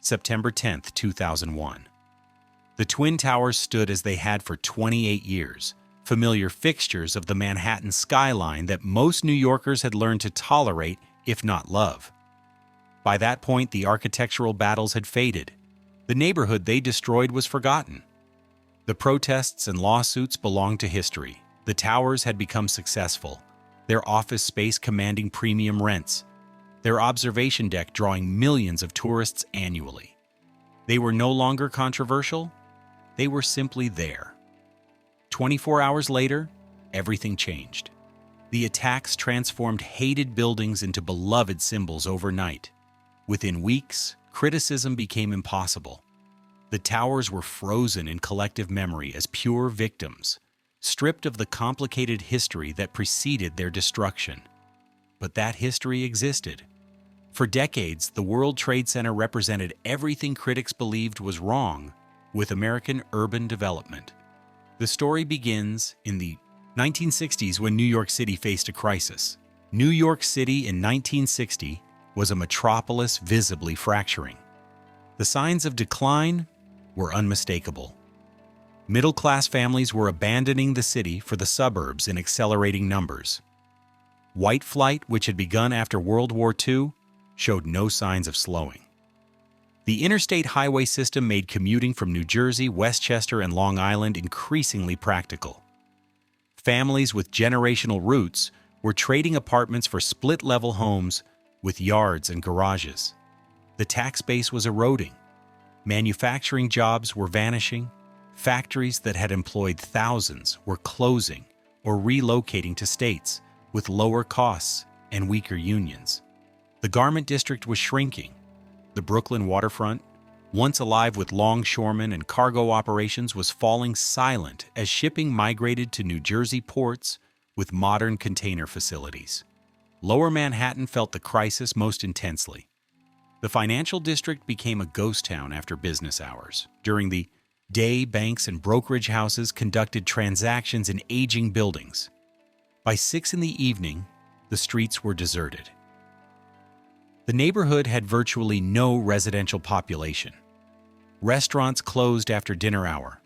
September 10, 2001. The Twin Towers stood as they had for 28 years, familiar fixtures of the Manhattan skyline that most New Yorkers had learned to tolerate, if not love. By that point, the architectural battles had faded. The neighborhood they destroyed was forgotten. The protests and lawsuits belonged to history. The towers had become successful, their office space commanding premium rents, their observation deck drawing millions of tourists annually. They were no longer controversial. They were simply there. 24 hours later, everything changed. The attacks transformed hated buildings into beloved symbols overnight. Within weeks, criticism became impossible. The towers were frozen in collective memory as pure victims, stripped of the complicated history that preceded their destruction. But that history existed. For decades, the World Trade Center represented everything critics believed was wrong with American urban development. The story begins in the 1960s when New York City faced a crisis. New York City in 1960 was a metropolis visibly fracturing. The signs of decline were unmistakable. Middle-class families were abandoning the city for the suburbs in accelerating numbers. White flight, which had begun after World War II, showed no signs of slowing. The interstate highway system made commuting from New Jersey, Westchester, and Long Island increasingly practical. Families with generational roots were trading apartments for split-level homes with yards and garages. The tax base was eroding. Manufacturing jobs were vanishing. Factories that had employed thousands were closing or relocating to states with lower costs and weaker unions. The garment district was shrinking. The Brooklyn waterfront, once alive with longshoremen and cargo operations, was falling silent as shipping migrated to New Jersey ports with modern container facilities. Lower Manhattan felt the crisis most intensely. The financial district became a ghost town after business hours. During the day, banks and brokerage houses conducted transactions in aging buildings. By 6 p.m, the streets were deserted. The neighborhood had virtually no residential population. Restaurants closed after dinner hour.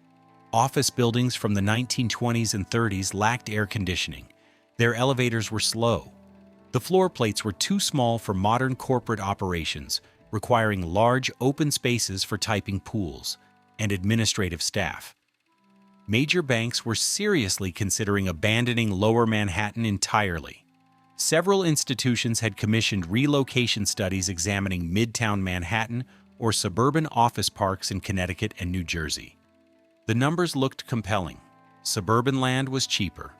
Office buildings from the 1920s and 30s lacked air conditioning. Their elevators were slow. The floor plates were too small for modern corporate operations, requiring large open spaces for typing pools and administrative staff. Major banks were seriously considering abandoning Lower Manhattan entirely. Several institutions had commissioned relocation studies examining Midtown Manhattan or suburban office parks in Connecticut and New Jersey. The numbers looked compelling. Suburban land was cheaper.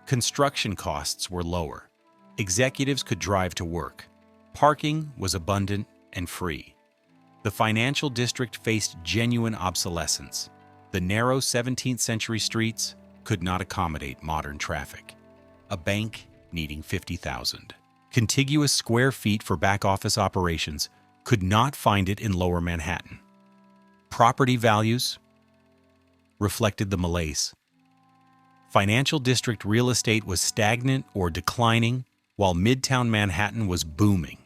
Construction costs were lower. Executives could drive to work. Parking was abundant and free. The financial district faced genuine obsolescence. The narrow 17th-century streets could not accommodate modern traffic. A bank needing 50,000 contiguous square feet for back-office operations could not find it in Lower Manhattan. Property values reflected the malaise. Financial district real estate was stagnant or declining, while Midtown Manhattan was booming.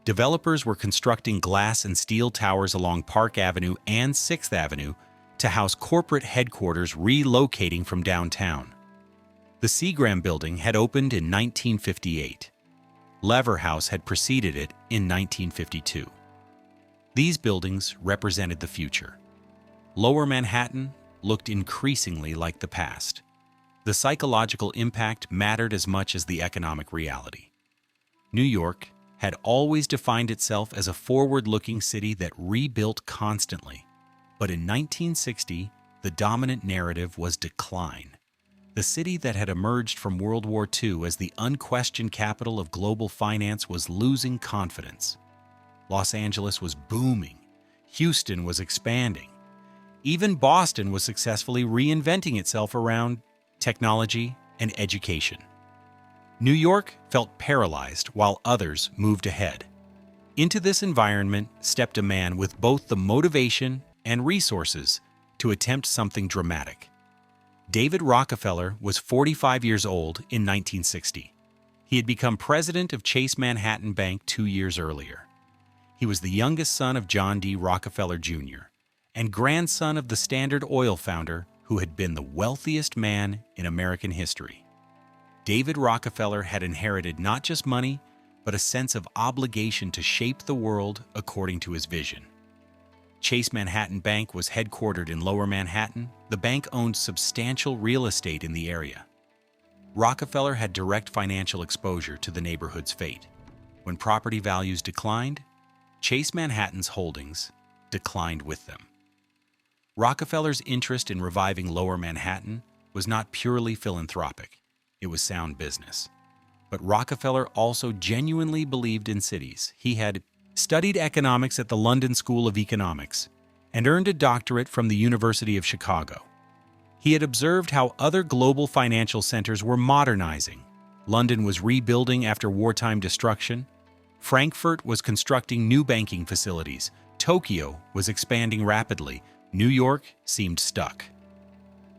Developers were constructing glass and steel towers along Park Avenue and 6th Avenue to house corporate headquarters relocating from downtown. The Seagram Building had opened in 1958. Lever House had preceded it in 1952. These buildings represented the future. Lower Manhattan looked increasingly like the past. The psychological impact mattered as much as the economic reality. New York had always defined itself as a forward-looking city that rebuilt constantly. But in 1960, the dominant narrative was decline. The city that had emerged from World War II as the unquestioned capital of global finance was losing confidence. Los Angeles was booming. Houston was expanding. Even Boston was successfully reinventing itself around technology and education. New York felt paralyzed while others moved ahead. Into this environment stepped a man with both the motivation and resources to attempt something dramatic. David Rockefeller was 45 years old in 1960. He had become president of Chase Manhattan Bank 2 years earlier. He was the youngest son of John D. Rockefeller Jr. and grandson of the Standard Oil founder who had been the wealthiest man in American history. David Rockefeller had inherited not just money, but a sense of obligation to shape the world according to his vision. Chase Manhattan Bank was headquartered in Lower Manhattan. The bank owned substantial real estate in the area. Rockefeller had direct financial exposure to the neighborhood's fate. When property values declined, Chase Manhattan's holdings declined with them. Rockefeller's interest in reviving Lower Manhattan was not purely philanthropic. It was sound business. But Rockefeller also genuinely believed in cities. He had studied economics at the London School of Economics and earned a doctorate from the University of Chicago. He had observed how other global financial centers were modernizing. London was rebuilding after wartime destruction. Frankfurt was constructing new banking facilities. Tokyo was expanding rapidly. New York seemed stuck.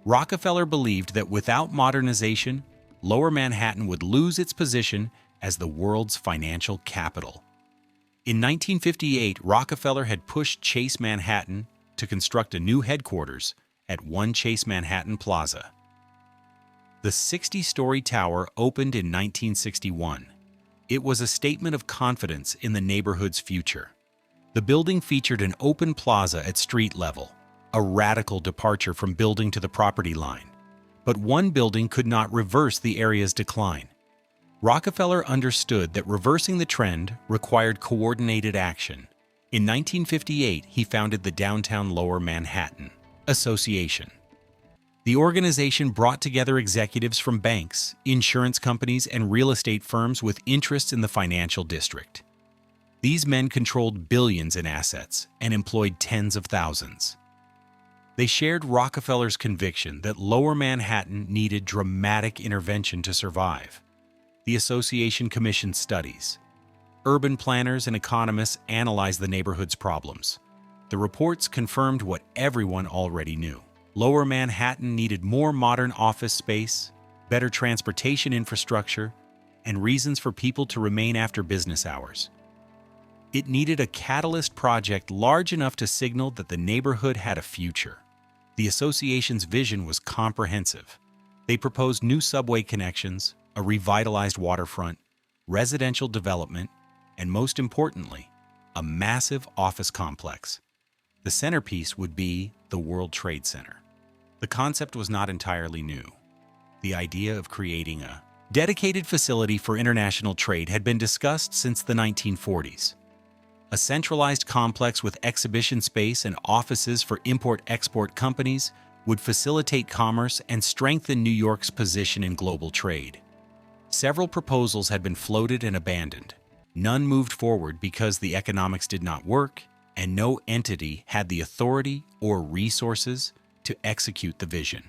Rockefeller believed that without modernization, Lower Manhattan would lose its position as the world's financial capital. In 1958, Rockefeller had pushed Chase Manhattan to construct a new headquarters at 1 Chase Manhattan Plaza. The 60-story tower opened in 1961. It was a statement of confidence in the neighborhood's future. The building featured an open plaza at street level, a radical departure from building to the property line. But one building could not reverse the area's decline. Rockefeller understood that reversing the trend required coordinated action. In 1958, he founded the Downtown Lower Manhattan Association. The organization brought together executives from banks, insurance companies, and real estate firms with interests in the financial district. These men controlled billions in assets and employed tens of thousands. They shared Rockefeller's conviction that Lower Manhattan needed dramatic intervention to survive. The association commissioned studies. Urban planners and economists analyzed the neighborhood's problems. The reports confirmed what everyone already knew. Lower Manhattan needed more modern office space, better transportation infrastructure, and reasons for people to remain after business hours. It needed a catalyst project large enough to signal that the neighborhood had a future. The association's vision was comprehensive. They proposed new subway connections, a revitalized waterfront, residential development, and most importantly, a massive office complex. The centerpiece would be the World Trade Center. The concept was not entirely new. The idea of creating a dedicated facility for international trade had been discussed since the 1940s. A centralized complex with exhibition space and offices for import-export companies would facilitate commerce and strengthen New York's position in global trade. Several proposals had been floated and abandoned. None moved forward because the economics did not work, and no entity had the authority or resources to execute the vision.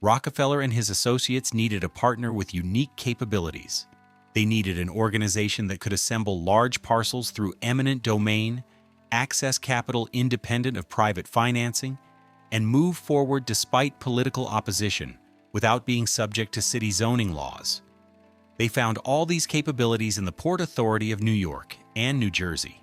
Rockefeller and his associates needed a partner with unique capabilities. They needed an organization that could assemble large parcels through eminent domain, access capital independent of private financing, and move forward despite political opposition without being subject to city zoning laws. They found all these capabilities in the Port Authority of New York and New Jersey.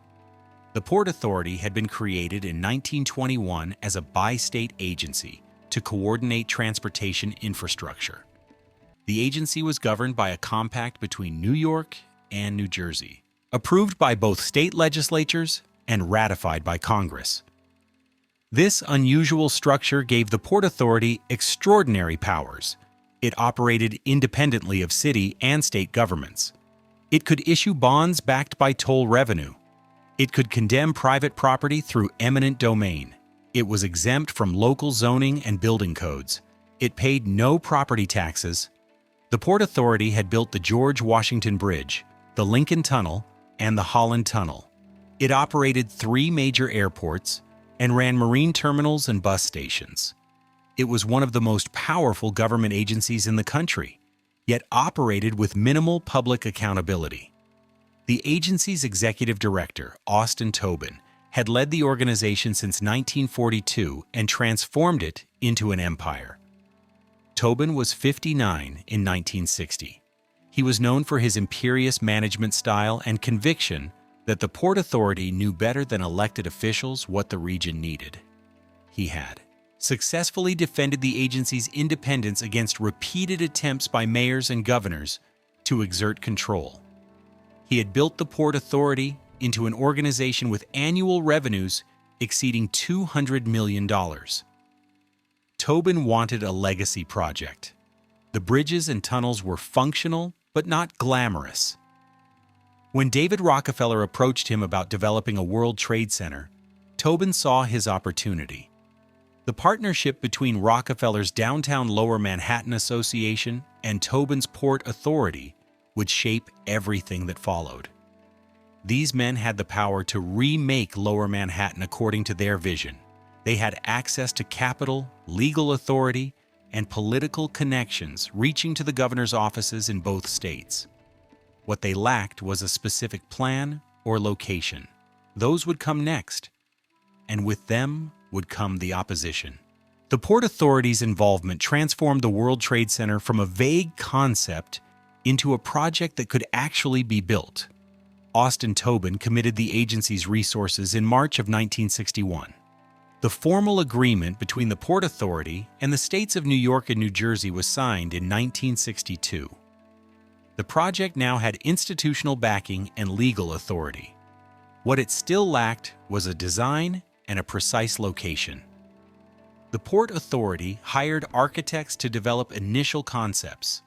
The Port Authority had been created in 1921 as a bi-state agency to coordinate transportation infrastructure. The agency was governed by a compact between New York and New Jersey, approved by both state legislatures and ratified by Congress. This unusual structure gave the Port Authority extraordinary powers. It operated independently of city and state governments. It could issue bonds backed by toll revenue. It could condemn private property through eminent domain. It was exempt from local zoning and building codes. It paid no property taxes. The Port Authority had built the George Washington Bridge, the Lincoln Tunnel, and the Holland Tunnel. It operated 3 major airports and ran marine terminals and bus stations. It was one of the most powerful government agencies in the country, yet operated with minimal public accountability. The agency's executive director, Austin Tobin, had led the organization since 1942 and transformed it into an empire. Tobin was 59 in 1960. He was known for his imperious management style and conviction that the Port Authority knew better than elected officials what the region needed. He had successfully defended the agency's independence against repeated attempts by mayors and governors to exert control. He had built the Port Authority into an organization with annual revenues exceeding $200 million. Tobin wanted a legacy project. The bridges and tunnels were functional, but not glamorous. When David Rockefeller approached him about developing a World Trade Center, Tobin saw his opportunity. The partnership between Rockefeller's Downtown Lower Manhattan Association and Tobin's Port Authority would shape everything that followed. These men had the power to remake Lower Manhattan according to their vision. They had access to capital, legal authority, and political connections reaching to the governor's offices in both states. What they lacked was a specific plan or location. Those would come next, and with them would come the opposition. The Port Authority's involvement transformed the World Trade Center from a vague concept into a project that could actually be built. Austin Tobin committed the agency's resources in March of 1961. The formal agreement between the Port Authority and the states of New York and New Jersey was signed in 1962. The project now had institutional backing and legal authority. What it still lacked was a design and a precise location. The Port Authority hired architects to develop initial concepts.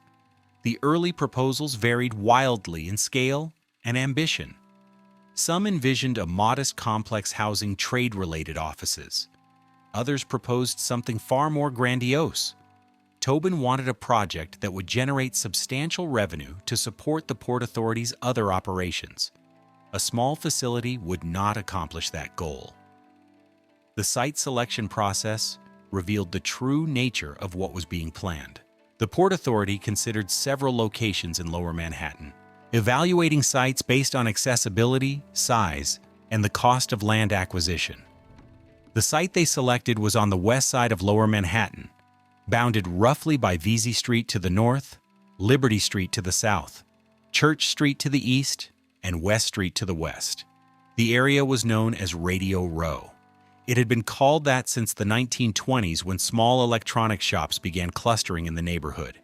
The early proposals varied wildly in scale and ambition. Some envisioned a modest complex housing trade-related offices. Others proposed something far more grandiose. Tobin wanted a project that would generate substantial revenue to support the Port Authority's other operations. A small facility would not accomplish that goal. The site selection process revealed the true nature of what was being planned. The Port Authority considered several locations in Lower Manhattan, evaluating sites based on accessibility, size, and the cost of land acquisition. The site they selected was on the west side of Lower Manhattan, bounded roughly by Vesey Street to the north, Liberty Street to the south, Church Street to the east, and West Street to the west. The area was known as Radio Row. It had been called that since the 1920s when small electronics shops began clustering in the neighborhood.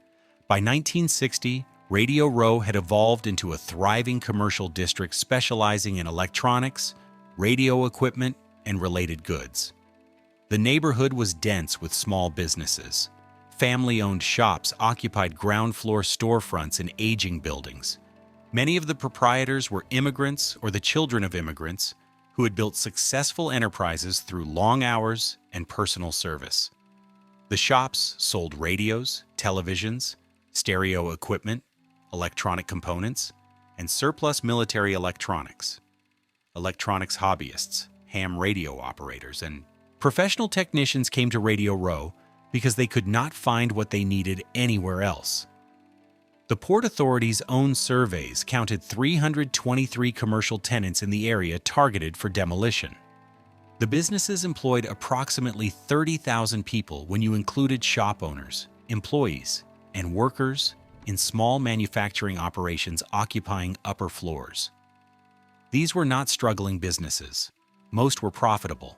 By 1960, Radio Row had evolved into a thriving commercial district specializing in electronics, radio equipment, and related goods. The neighborhood was dense with small businesses. Family-owned shops occupied ground-floor storefronts in aging buildings. Many of the proprietors were immigrants or the children of immigrants who had built successful enterprises through long hours and personal service. The shops sold radios, televisions, stereo equipment, electronic components, and surplus military electronics. Electronics hobbyists, ham radio operators, and professional technicians came to Radio Row because they could not find what they needed anywhere else. The Port Authority's own surveys counted 323 commercial tenants in the area targeted for demolition. The businesses employed approximately 30,000 people when you included shop owners, employees, and workers in small manufacturing operations occupying upper floors. These were not struggling businesses. Most were profitable.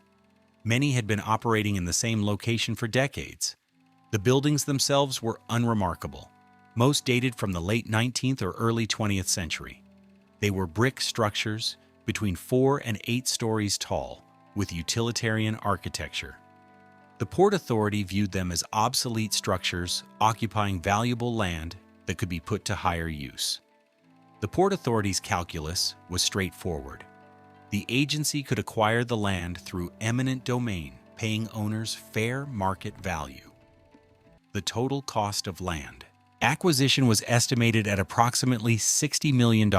Many had been operating in the same location for decades. The buildings themselves were unremarkable. Most dated from the late 19th or early 20th century. They were brick structures between 4 and 8 stories tall, with utilitarian architecture. The Port Authority viewed them as obsolete structures occupying valuable land that could be put to higher use. The Port Authority's calculus was straightforward. The agency could acquire the land through eminent domain, paying owners fair market value. The total cost of land. Acquisition was estimated at approximately $60 million.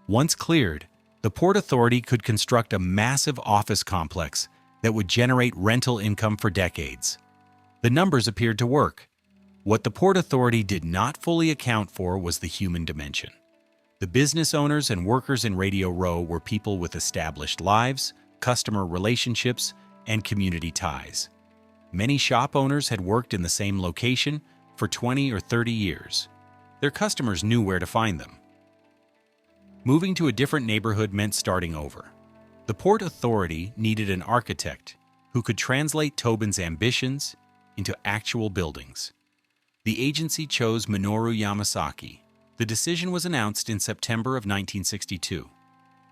Once cleared, the Port Authority could construct a massive office complex that would generate rental income for decades. The numbers appeared to work. What the Port Authority did not fully account for was the human dimension. The business owners and workers in Radio Row were people with established lives, customer relationships, and community ties. Many shop owners had worked in the same location for 20 or 30 years. Their customers knew where to find them. Moving to a different neighborhood meant starting over. The Port Authority needed an architect who could translate Tobin's ambitions into actual buildings. The agency chose Minoru Yamasaki. The decision was announced in September of 1962.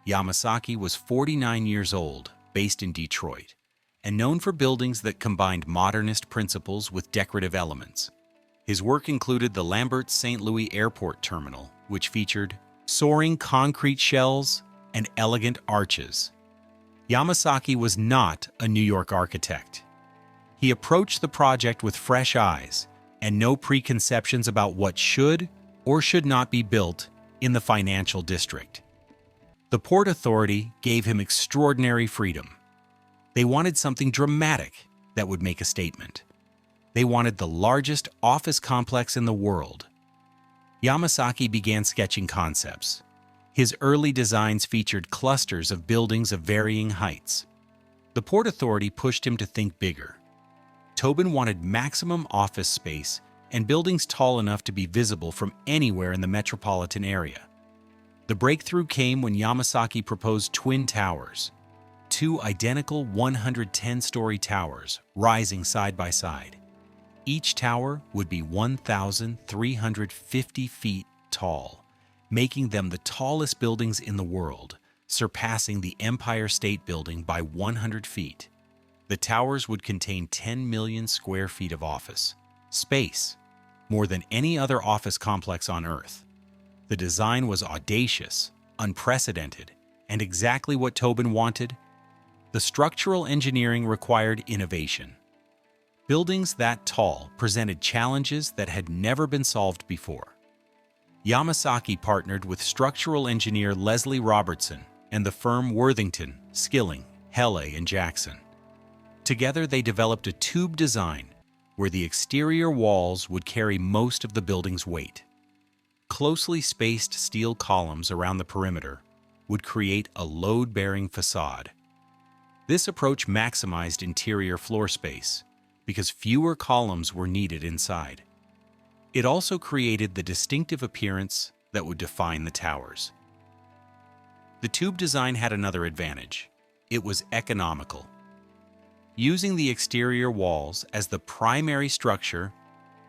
Yamasaki was 49 years old, based in Detroit, and known for buildings that combined modernist principles with decorative elements. His work included the Lambert St. Louis Airport Terminal, which featured soaring concrete shells and elegant arches. Yamasaki was not a New York architect. He approached the project with fresh eyes and no preconceptions about what should or should not be built in the financial district. The Port Authority gave him extraordinary freedom. They wanted something dramatic that would make a statement. They wanted the largest office complex in the world. Yamasaki began sketching concepts. His early designs featured clusters of buildings of varying heights. The Port Authority pushed him to think bigger. Tobin wanted maximum office space and buildings tall enough to be visible from anywhere in the metropolitan area. The breakthrough came when Yamasaki proposed twin towers, two identical 110-story towers rising side by side. Each tower would be 1,350 feet tall, making them the tallest buildings in the world, surpassing the Empire State Building by 100 feet. The towers would contain 10 million square feet of office space, more than any other office complex on Earth. The design was audacious, unprecedented, and exactly what Tobin wanted. The structural engineering required innovation. Buildings that tall presented challenges that had never been solved before. Yamasaki partnered with structural engineer Leslie Robertson and the firm Worthington, Skilling, Hele, and Jackson. Together, they developed a tube design where the exterior walls would carry most of the building's weight. Closely spaced steel columns around the perimeter would create a load-bearing facade. This approach maximized interior floor space because fewer columns were needed inside. It also created the distinctive appearance that would define the towers. The tube design had another advantage. It was economical. Using the exterior walls as the primary structure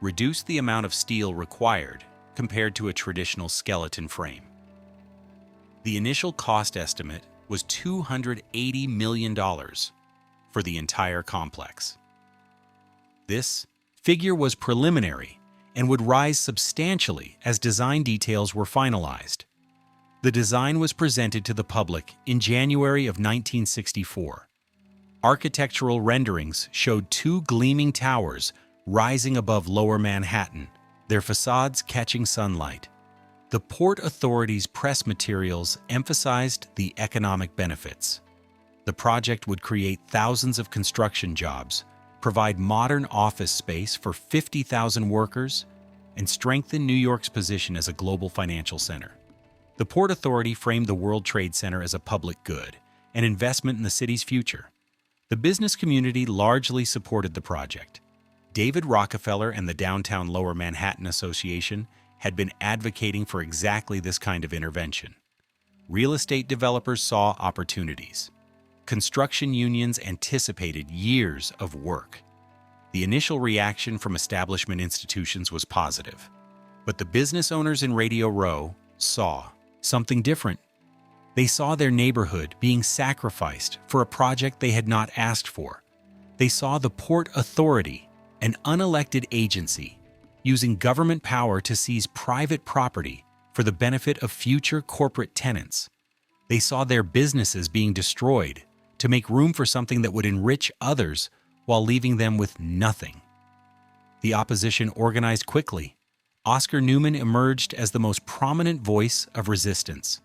reduced the amount of steel required compared to a traditional skeleton frame. The initial cost estimate was $280 million for the entire complex. This figure was preliminary and would rise substantially as design details were finalized. The design was presented to the public in January of 1964. Architectural renderings showed two gleaming towers rising above Lower Manhattan, their facades catching sunlight. The Port Authority's press materials emphasized the economic benefits. The project would create thousands of construction jobs, provide modern office space for 50,000 workers, and strengthen New York's position as a global financial center. The Port Authority framed the World Trade Center as a public good, an investment in the city's future. The business community largely supported the project. David Rockefeller and the Downtown Lower Manhattan Association had been advocating for exactly this kind of intervention. Real estate developers saw opportunities. Construction unions anticipated years of work. The initial reaction from establishment institutions was positive, but the business owners in Radio Row saw something different. They saw their neighborhood being sacrificed for a project they had not asked for. They saw the Port Authority, an unelected agency, using government power to seize private property for the benefit of future corporate tenants. They saw their businesses being destroyed to make room for something that would enrich others while leaving them with nothing. The opposition organized quickly. Oscar Newman emerged as the most prominent voice of resistance.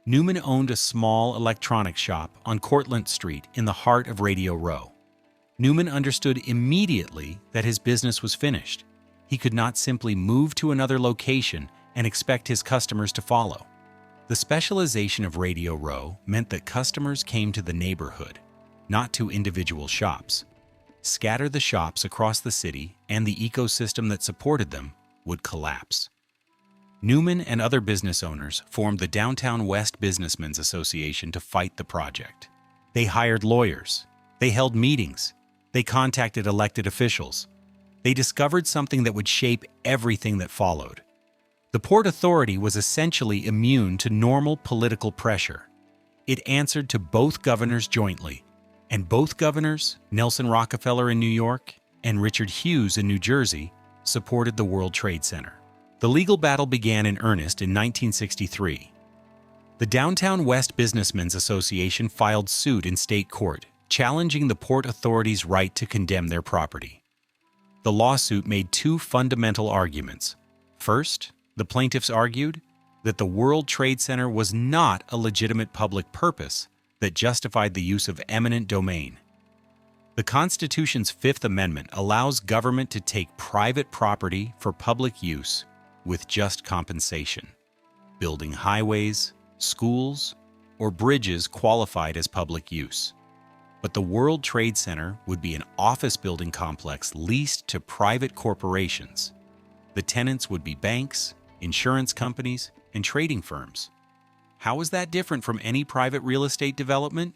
Newman owned a small electronics shop on Cortlandt Street in the heart of Radio Row. Newman understood immediately that his business was finished. He could not simply move to another location and expect his customers to follow. The specialization of Radio Row meant that customers came to the neighborhood, not to individual shops. Scatter the shops across the city and the ecosystem that supported them would collapse. Newman and other business owners formed the Downtown West Businessmen's Association to fight the project. They hired lawyers. They held meetings. They contacted elected officials. They discovered something that would shape everything that followed. The Port Authority was essentially immune to normal political pressure. It answered to both governors jointly, and both governors, Nelson Rockefeller in New York and Richard Hughes in New Jersey, supported the World Trade Center. The legal battle began in earnest in 1963. The Downtown West Businessmen's Association filed suit in state court, challenging the Port Authority's right to condemn their property. The lawsuit made two fundamental arguments. First, the plaintiffs argued that the World Trade Center was not a legitimate public purpose that justified the use of eminent domain. The Constitution's Fifth Amendment allows government to take private property for public use with just compensation. Building highways, schools, or bridges qualified as public use. But the World Trade Center would be an office building complex leased to private corporations. The tenants would be banks, insurance companies, and trading firms. How is that different from any private real estate development?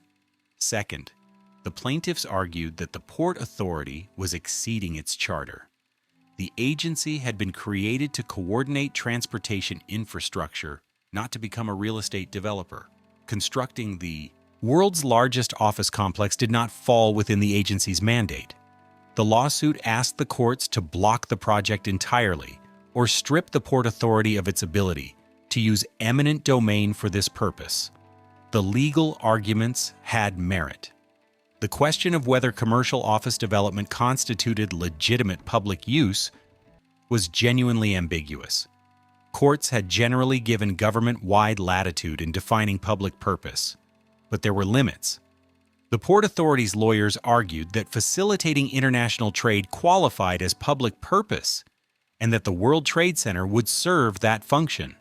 Second, the plaintiffs argued that the Port Authority was exceeding its charter. The agency had been created to coordinate transportation infrastructure, not to become a real estate developer. Constructing the world's largest office complex did not fall within the agency's mandate. The lawsuit asked the courts to block the project entirely or strip the Port Authority of its ability to use eminent domain for this purpose. The legal arguments had merit. The question of whether commercial office development constituted legitimate public use was genuinely ambiguous. Courts had generally given government-wide latitude in defining public purpose, but there were limits. The Port Authority's lawyers argued that facilitating international trade qualified as public purpose and that the World Trade Center would serve that function.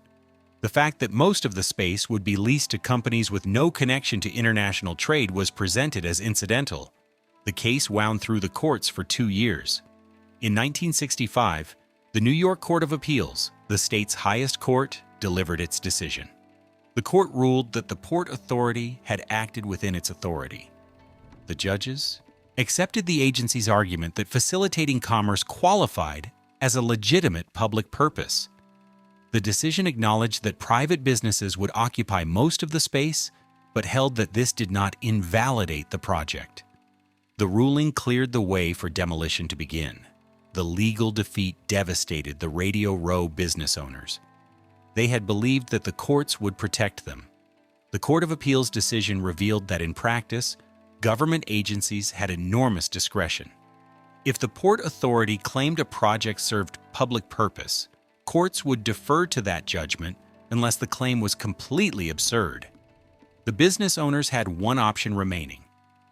The fact that most of the space would be leased to companies with no connection to international trade was presented as incidental. The case wound through the courts for 2 years. In 1965, the New York Court of Appeals, the state's highest court, delivered its decision. The court ruled that the Port Authority had acted within its authority. The judges accepted the agency's argument that facilitating commerce qualified as a legitimate public purpose. The decision acknowledged that private businesses would occupy most of the space, but held that this did not invalidate the project. The ruling cleared the way for demolition to begin. The legal defeat devastated the Radio Row business owners. They had believed that the courts would protect them. The Court of Appeals decision revealed that in practice, government agencies had enormous discretion. If the Port Authority claimed a project served public purpose, courts would defer to that judgment unless the claim was completely absurd. The business owners had one option remaining.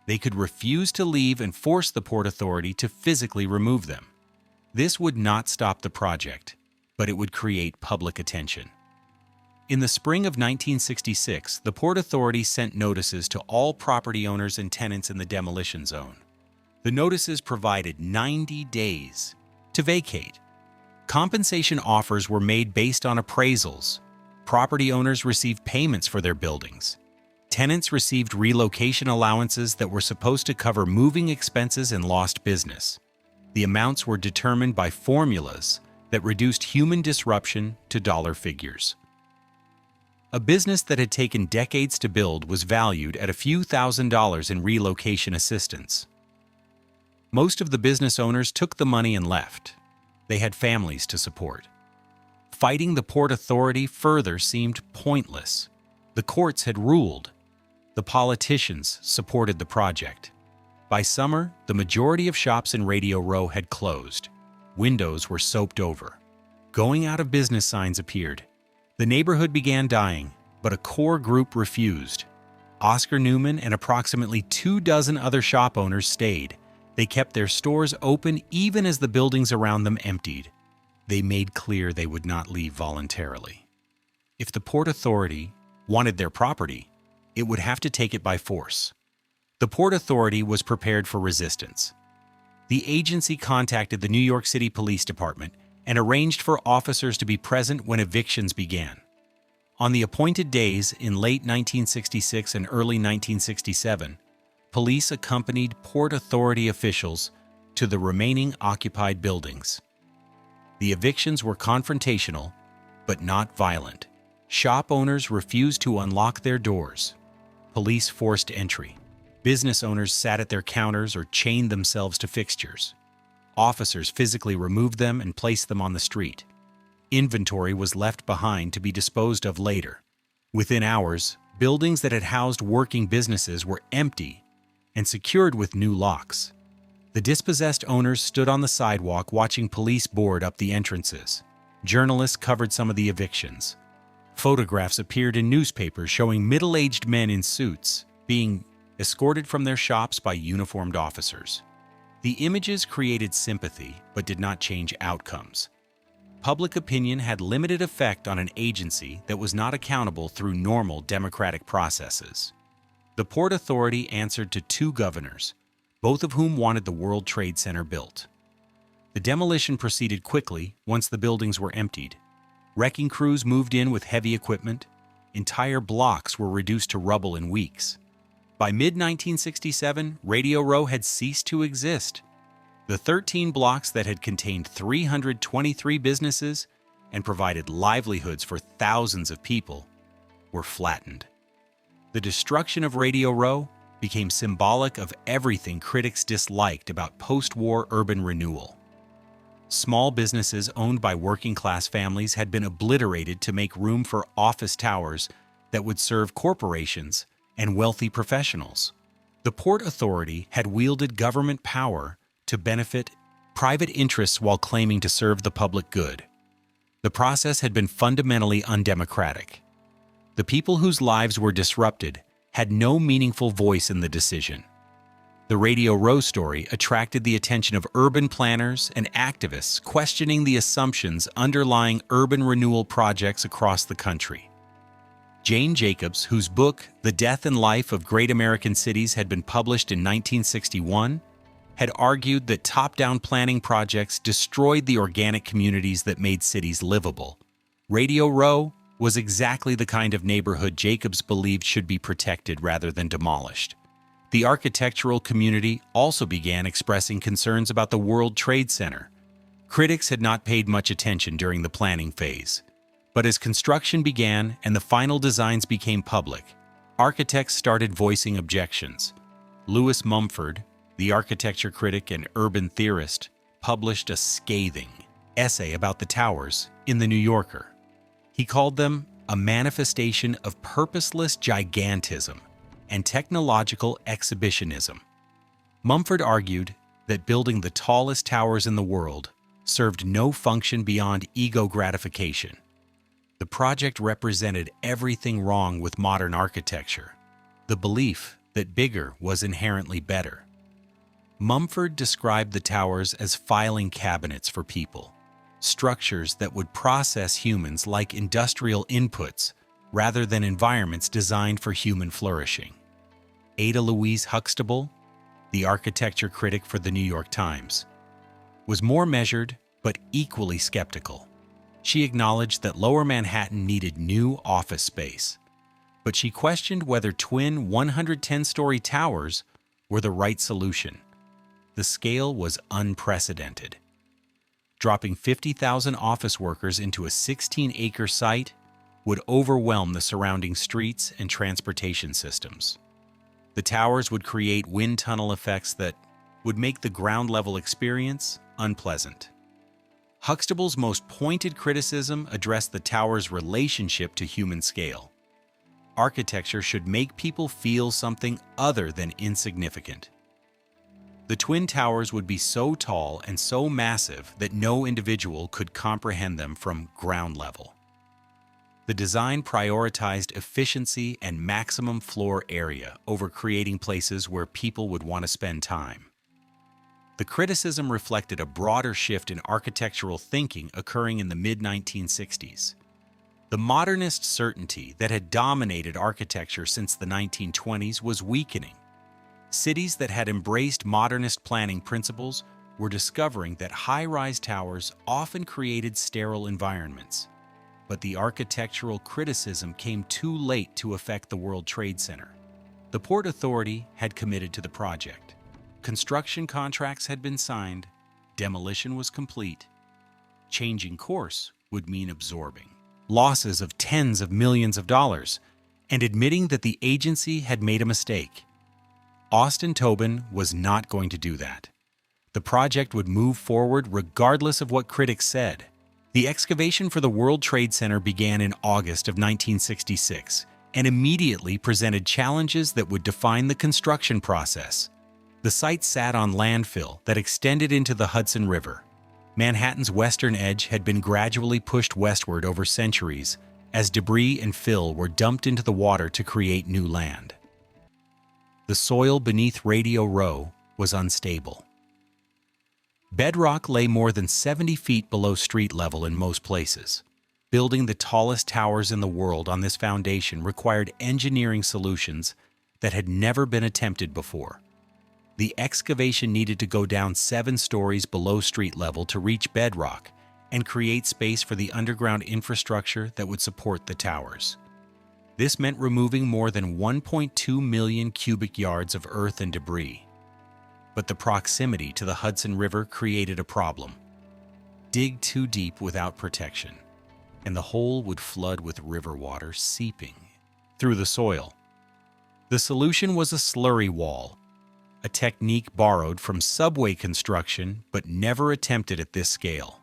They could refuse to leave and force the Port Authority to physically remove them. This would not stop the project, but it would create public attention. In the spring of 1966, the Port Authority sent notices to all property owners and tenants in the demolition zone. The notices provided 90 days to vacate. Compensation offers were made based on appraisals. Property owners received payments for their buildings. Tenants received relocation allowances that were supposed to cover moving expenses and lost business. The amounts were determined by formulas that reduced human disruption to dollar figures. A business that had taken decades to build was valued at a few $1,000s in relocation assistance. Most of the business owners took the money and left. They had families to support. Fighting the Port Authority further seemed pointless. The courts had ruled. The politicians supported the project. By summer, the majority of shops in Radio Row had closed. Windows were soaped over. Going out of business signs appeared. The neighborhood began dying, but a core group refused. Oscar Newman and approximately 24 other shop owners stayed. They kept their stores open even as the buildings around them emptied. They made clear they would not leave voluntarily. If the Port Authority wanted their property, it would have to take it by force. The Port Authority was prepared for resistance. The agency contacted the New York City Police Department and arranged for officers to be present when evictions began. On the appointed days in late 1966 and early 1967, police accompanied Port Authority officials to the remaining occupied buildings. The evictions were confrontational, but not violent. Shop owners refused to unlock their doors. Police forced entry. Business owners sat at their counters or chained themselves to fixtures. Officers physically removed them and placed them on the street. Inventory was left behind to be disposed of later. Within hours, buildings that had housed working businesses were empty and secured with new locks. The dispossessed owners stood on the sidewalk watching police board up the entrances. Journalists covered some of the evictions. Photographs appeared in newspapers showing middle-aged men in suits being escorted from their shops by uniformed officers. The images created sympathy but did not change outcomes. Public opinion had limited effect on an agency that was not accountable through normal democratic processes. The Port Authority answered to two governors, both of whom wanted the World Trade Center built. The demolition proceeded quickly once the buildings were emptied. Wrecking crews moved in with heavy equipment. Entire blocks were reduced to rubble in weeks. By mid-1967, Radio Row had ceased to exist. The 13 blocks that had contained 323 businesses and provided livelihoods for thousands of people were flattened. The destruction of Radio Row became symbolic of everything critics disliked about post-war urban renewal. Small businesses owned by working-class families had been obliterated to make room for office towers that would serve corporations and wealthy professionals. The Port Authority had wielded government power to benefit private interests while claiming to serve the public good. The process had been fundamentally undemocratic. The people whose lives were disrupted had no meaningful voice in the decision. The Radio Row story attracted the attention of urban planners and activists questioning the assumptions underlying urban renewal projects across the country. Jane Jacobs, whose book The Death and Life of Great American Cities had been published in 1961, had argued that top-down planning projects destroyed the organic communities that made cities livable. Radio Row was exactly the kind of neighborhood Jacobs believed should be protected rather than demolished. The architectural community also began expressing concerns about the World Trade Center. Critics had not paid much attention during the planning phase. But as construction began and the final designs became public, architects started voicing objections. Louis Mumford, the architecture critic and urban theorist, published a scathing essay about the towers in The New Yorker. He called them a manifestation of purposeless gigantism and technological exhibitionism. Mumford argued that building the tallest towers in the world served no function beyond ego gratification. The project represented everything wrong with modern architecture, the belief that bigger was inherently better. Mumford described the towers as filing cabinets for people, structures that would process humans like industrial inputs rather than environments designed for human flourishing. Ada Louise Huxtable, the architecture critic for the New York Times, was more measured but equally skeptical. She acknowledged that Lower Manhattan needed new office space, but she questioned whether twin 110-story towers were the right solution. The scale was unprecedented. Dropping 50,000 office workers into a 16-acre site would overwhelm the surrounding streets and transportation systems. The towers would create wind tunnel effects that would make the ground-level experience unpleasant. Huxtable's most pointed criticism addressed the tower's relationship to human scale. Architecture should make people feel something other than insignificant. The Twin Towers would be so tall and so massive that no individual could comprehend them from ground level. The design prioritized efficiency and maximum floor area over creating places where people would want to spend time. The criticism reflected a broader shift in architectural thinking occurring in the mid-1960s. The modernist certainty that had dominated architecture since the 1920s was weakening. Cities that had embraced modernist planning principles were discovering that high-rise towers often created sterile environments. But the architectural criticism came too late to affect the World Trade Center. The Port Authority had committed to the project. Construction contracts had been signed, demolition was complete. Changing course would mean absorbing losses of tens of millions of dollars and admitting that the agency had made a mistake. Austin Tobin was not going to do that. The project would move forward regardless of what critics said. The excavation for the World Trade Center began in August of 1966 and immediately presented challenges that would define the construction process. The site sat on landfill that extended into the Hudson River. Manhattan's western edge had been gradually pushed westward over centuries as debris and fill were dumped into the water to create new land. The soil beneath Radio Row was unstable. Bedrock lay more than 70 feet below street level in most places. Building the tallest towers in the world on this foundation required engineering solutions that had never been attempted before. The excavation needed to go down 7 stories below street level to reach bedrock and create space for the underground infrastructure that would support the towers. This meant removing more than 1.2 million cubic yards of earth and debris. But the proximity to the Hudson River created a problem. Dig too deep without protection, and the hole would flood with river water seeping through the soil. The solution was a slurry wall, a technique borrowed from subway construction but never attempted at this scale.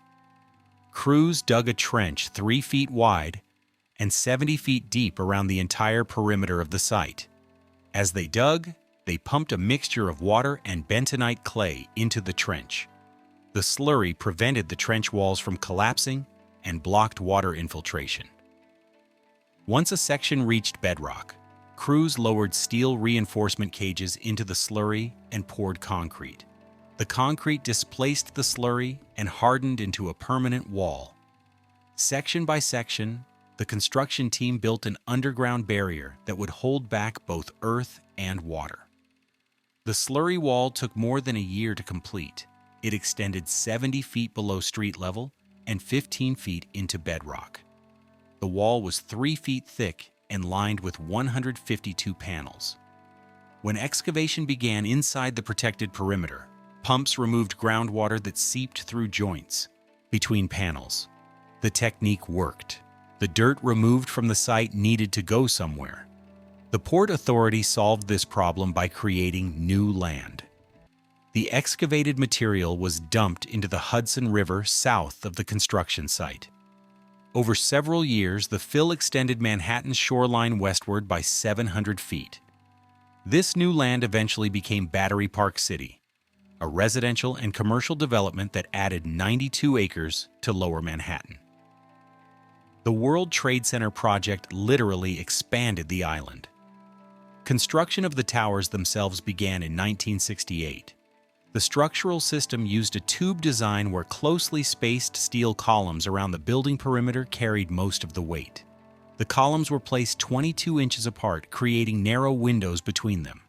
Crews dug a trench 3 feet wide and 70 feet deep around the entire perimeter of the site. As they dug, they pumped a mixture of water and bentonite clay into the trench. The slurry prevented the trench walls from collapsing and blocked water infiltration. Once a section reached bedrock, crews lowered steel reinforcement cages into the slurry and poured concrete. The concrete displaced the slurry and hardened into a permanent wall. Section by section, the construction team built an underground barrier that would hold back both earth and water. The slurry wall took more than a year to complete. It extended 70 feet below street level and 15 feet into bedrock. The wall was 3 feet thick and lined with 152 panels. When excavation began inside the protected perimeter, pumps removed groundwater that seeped through joints between panels. The technique worked. The dirt removed from the site needed to go somewhere. The Port Authority solved this problem by creating new land. The excavated material was dumped into the Hudson River south of the construction site. Over several years, the fill extended Manhattan's shoreline westward by 700 feet. This new land eventually became Battery Park City, a residential and commercial development that added 92 acres to Lower Manhattan. The World Trade Center project literally expanded the island. Construction of the towers themselves began in 1968. The structural system used a tube design where closely spaced steel columns around the building perimeter carried most of the weight. The columns were placed 22 inches apart, creating narrow windows between them.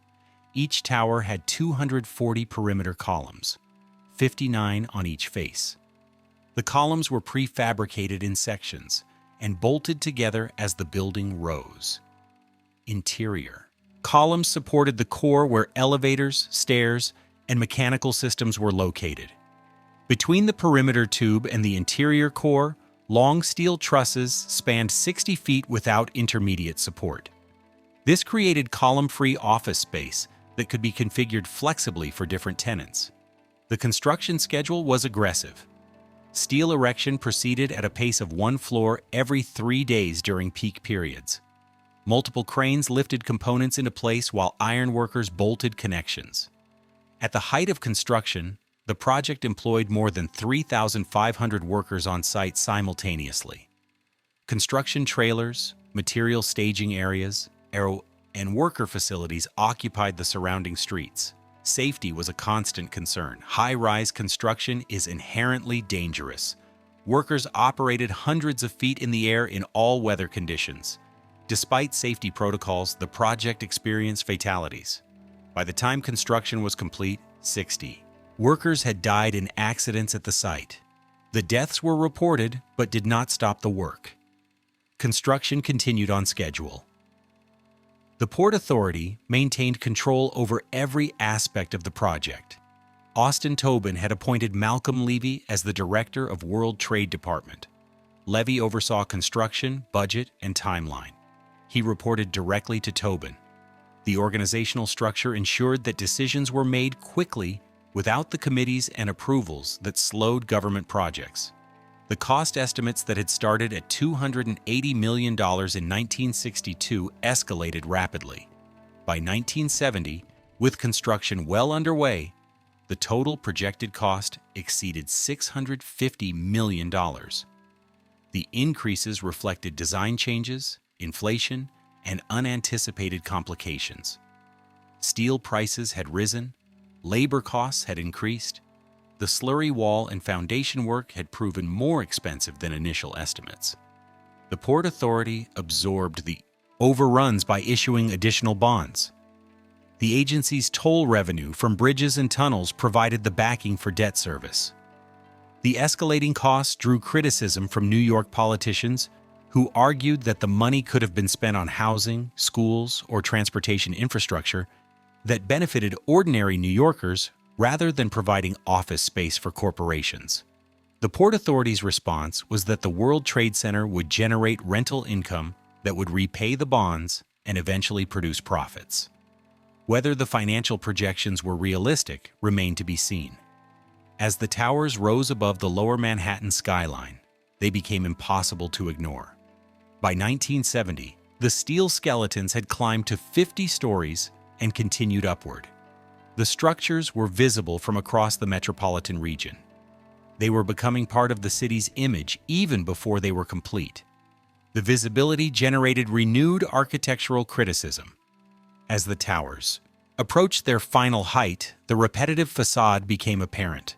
Each tower had 240 perimeter columns, 59 on each face. The columns were prefabricated in sections and bolted together as the building rose. Interior. Columns supported the core where elevators, stairs, and mechanical systems were located. Between the perimeter tube and the interior core, long steel trusses spanned 60 feet without intermediate support. This created column-free office space that could be configured flexibly for different tenants. The construction schedule was aggressive. Steel erection proceeded at a pace of 1 floor every 3 days during peak periods. Multiple cranes lifted components into place while iron workers bolted connections. At the height of construction, the project employed more than 3,500 workers on site simultaneously. Construction trailers, material staging areas, and worker facilities occupied the surrounding streets. Safety was a constant concern. High-rise construction is inherently dangerous. Workers operated hundreds of feet in the air in all weather conditions. Despite safety protocols, the project experienced fatalities. By the time construction was complete, 60 Workers had died in accidents at the site. The deaths were reported but did not stop the work. Construction continued on schedule. The Port Authority maintained control over every aspect of the project. Austin Tobin had appointed Malcolm Levy as the Director of World Trade Department. Levy oversaw construction, budget, and timeline. He reported directly to Tobin. The organizational structure ensured that decisions were made quickly without the committees and approvals that slowed government projects. The cost estimates that had started at $280 million in 1962 escalated rapidly. By 1970, with construction well underway, the total projected cost exceeded $650 million. The increases reflected design changes, inflation, and unanticipated complications. Steel prices had risen, labor costs had increased, the slurry wall and foundation work had proven more expensive than initial estimates. The Port Authority absorbed the overruns by issuing additional bonds. The agency's toll revenue from bridges and tunnels provided the backing for debt service. The escalating costs drew criticism from New York politicians who argued that the money could have been spent on housing, schools, or transportation infrastructure that benefited ordinary New Yorkers rather than providing office space for corporations. The Port Authority's response was that the World Trade Center would generate rental income that would repay the bonds and eventually produce profits. Whether the financial projections were realistic remained to be seen. As the towers rose above the lower Manhattan skyline, they became impossible to ignore. By 1970, the steel skeletons had climbed to 50 stories and continued upward. The structures were visible from across the metropolitan region. They were becoming part of the city's image even before they were complete. The visibility generated renewed architectural criticism. As the towers approached their final height, the repetitive facade became apparent.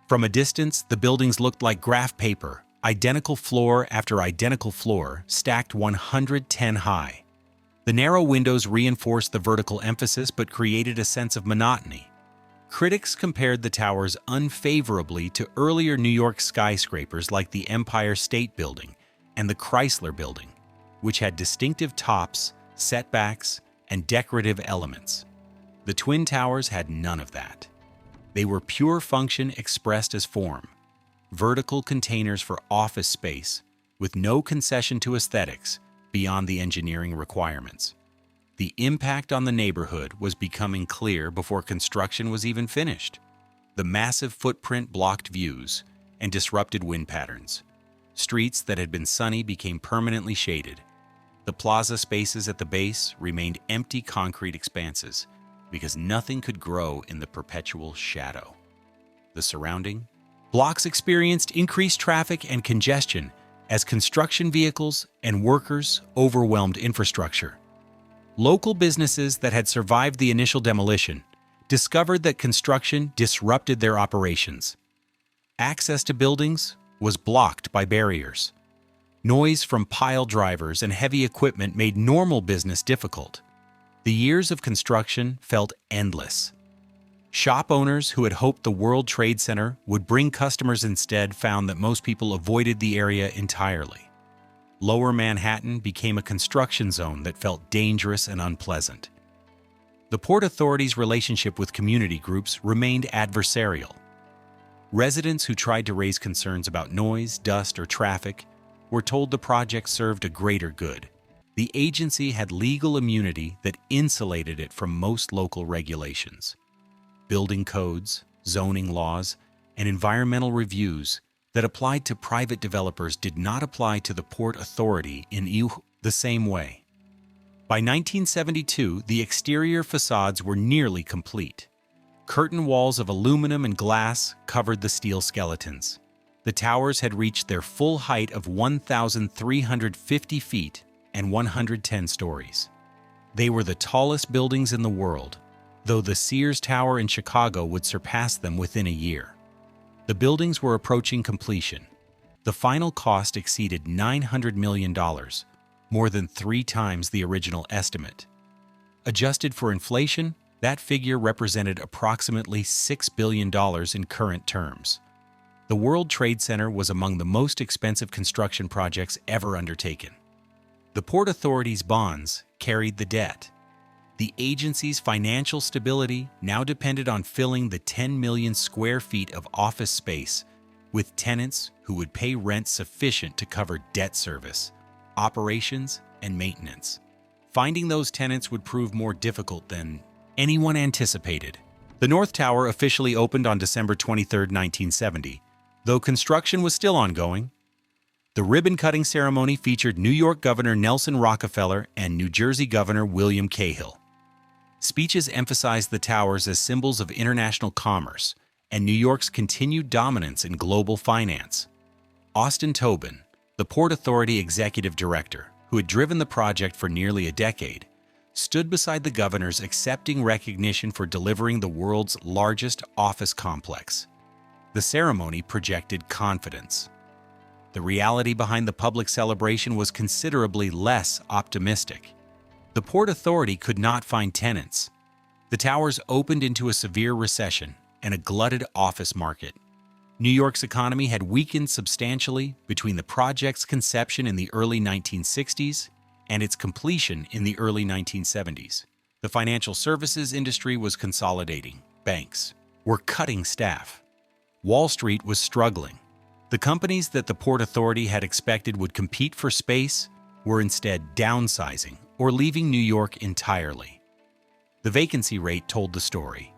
From a distance, the buildings looked like graph paper, identical floor after identical floor, stacked 110 high. The narrow windows reinforced the vertical emphasis but created a sense of monotony. Critics compared the towers unfavorably to earlier New York skyscrapers like the Empire State Building and the Chrysler Building, which had distinctive tops, setbacks, and decorative elements. The Twin Towers had none of that. They were pure function expressed as form, vertical containers for office space with no concession to aesthetics beyond the engineering requirements. The impact on the neighborhood was becoming clear before construction was even finished. The massive footprint blocked views and disrupted wind patterns. Streets that had been sunny became permanently shaded. The plaza spaces at the base remained empty concrete expanses because nothing could grow in the perpetual shadow. The surrounding blocks experienced increased traffic and congestion as construction vehicles and workers overwhelmed infrastructure. Local businesses that had survived the initial demolition discovered that construction disrupted their operations. Access to buildings was blocked by barriers. Noise from pile drivers and heavy equipment made normal business difficult. The years of construction felt endless. Shop owners who had hoped the World Trade Center would bring customers instead found that most people avoided the area entirely. Lower Manhattan became a construction zone that felt dangerous and unpleasant. The Port Authority's relationship with community groups remained adversarial. Residents who tried to raise concerns about noise, dust, or traffic were told the project served a greater good. The agency had legal immunity that insulated it from most local regulations. Building codes, zoning laws, and environmental reviews that applied to private developers did not apply to the Port Authority in the same way. By 1972, the exterior facades were nearly complete. Curtain walls of aluminum and glass covered the steel skeletons. The towers had reached their full height of 1,350 feet and 110 stories. They were the tallest buildings in the world, though the Sears Tower in Chicago would surpass them within a year. The buildings were approaching completion. The final cost exceeded $900 million, more than 3 times the original estimate. Adjusted for inflation, That figure represented approximately $6 billion in current terms. The World Trade Center was among the most expensive construction projects ever undertaken. The Port Authority's bonds carried the debt. The agency's financial stability now depended on filling the 10 million square feet of office space with tenants who would pay rent sufficient to cover debt service, operations, and maintenance. Finding those tenants would prove more difficult than anyone anticipated. The North Tower officially opened on December 23, 1970, though construction was still ongoing. The ribbon-cutting ceremony featured New York Governor Nelson Rockefeller and New Jersey Governor William Cahill. Speeches emphasized the towers as symbols of international commerce and New York's continued dominance in global finance. Austin Tobin, the Port Authority executive director, who had driven the project for nearly a decade, stood beside the governors accepting recognition for delivering the world's largest office complex. The ceremony projected confidence. The reality behind the public celebration was considerably less optimistic. The Port Authority could not find tenants. The towers opened into a severe recession and a glutted office market. New York's economy had weakened substantially between the project's conception in the early 1960s and its completion in the early 1970s. The financial services industry was consolidating. Banks were cutting staff. Wall Street was struggling. The companies that the Port Authority had expected would compete for space were instead downsizing or leaving New York entirely. The vacancy rate told the story.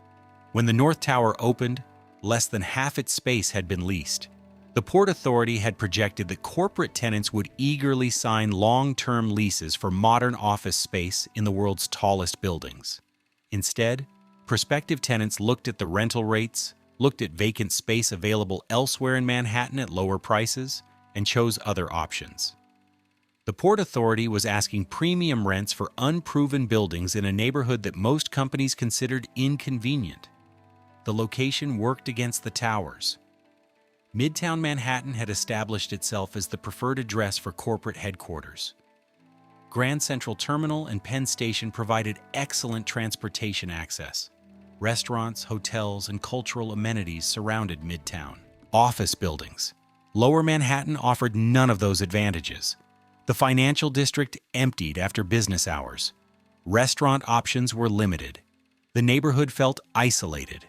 When the North Tower opened, less than half its space had been leased. The Port Authority had projected that corporate tenants would eagerly sign long-term leases for modern office space in the world's tallest buildings. Instead, prospective tenants looked at the rental rates, looked at vacant space available elsewhere in Manhattan at lower prices, and chose other options. The Port Authority was asking premium rents for unproven buildings in a neighborhood that most companies considered inconvenient. The location worked against the towers. Midtown Manhattan had established itself as the preferred address for corporate headquarters. Grand Central Terminal and Penn Station provided excellent transportation access. Restaurants, hotels, and cultural amenities surrounded Midtown. Office buildings. Lower Manhattan offered none of those advantages. The financial district emptied after business hours. Restaurant options were limited. The neighborhood felt isolated.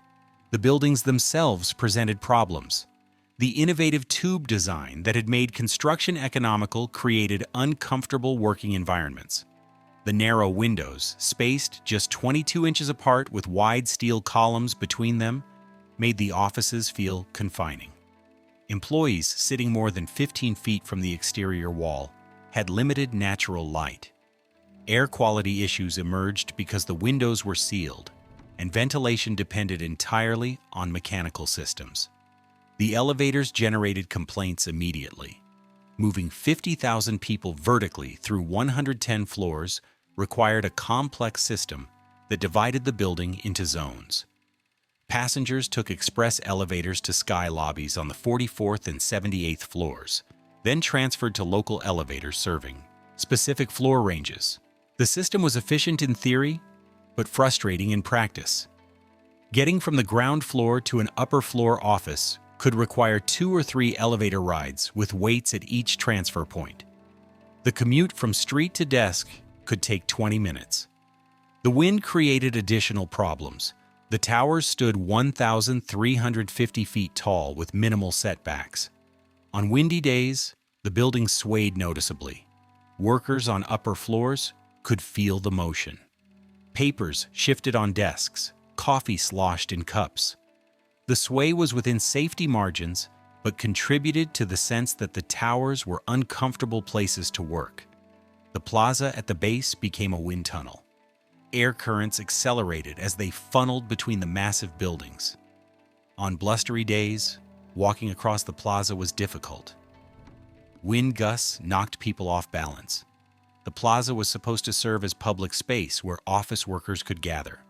The buildings themselves presented problems. The innovative tube design that had made construction economical created uncomfortable working environments. The narrow windows, spaced just 22 inches apart with wide steel columns between them, made the offices feel confining. Employees sitting more than 15 feet from the exterior wall had limited natural light. Air quality issues emerged because the windows were sealed, and ventilation depended entirely on mechanical systems. The elevators generated complaints immediately. Moving 50,000 people vertically through 110 floors required a complex system that divided the building into zones. Passengers took express elevators to sky lobbies on the 44th and 78th floors, then transferred to local elevators serving specific floor ranges. The system was efficient in theory, but frustrating in practice. Getting from the ground floor to an upper floor office could require 2 or 3 elevator rides with waits at each transfer point. The commute from street to desk could take 20 minutes. The wind created additional problems. The towers stood 1,350 feet tall with minimal setbacks. On windy days, the building swayed noticeably. Workers on upper floors could feel the motion. Papers shifted on desks, coffee sloshed in cups. The sway was within safety margins, but contributed to the sense that the towers were uncomfortable places to work. The plaza at the base became a wind tunnel. Air currents accelerated as they funneled between the massive buildings. On blustery days, walking across the plaza was difficult. Wind gusts knocked people off balance. The plaza was supposed to serve as public space where office workers could gather.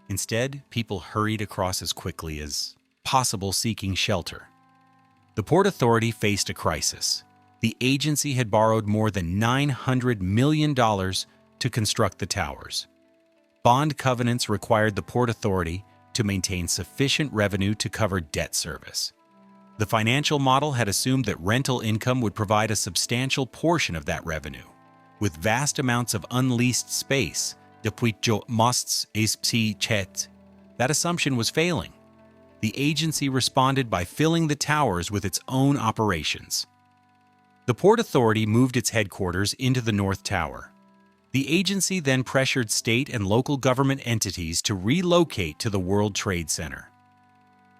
Instead, people hurried across as quickly as possible, seeking shelter. The Port Authority faced a crisis. The agency had borrowed more than $900 million to construct the towers. Bond covenants required the Port Authority to maintain sufficient revenue to cover debt service. The financial model had assumed that rental income would provide a substantial portion of that revenue. With vast amounts of unleased space, that assumption was failing. The agency responded by filling the towers with its own operations. The Port Authority moved its headquarters into the North Tower. The agency then pressured state and local government entities to relocate to the World Trade Center.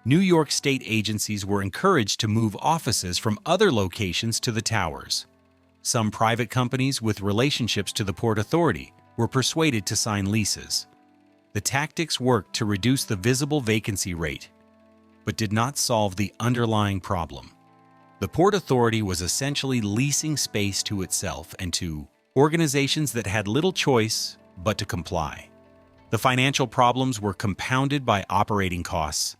New York state agencies were encouraged to move offices from other locations to the towers. Some private companies with relationships to the Port Authority were persuaded to sign leases. The tactics worked to reduce the visible vacancy rate, but did not solve the underlying problem. The Port Authority was essentially leasing space to itself and to organizations that had little choice but to comply. The financial problems were compounded by operating costs.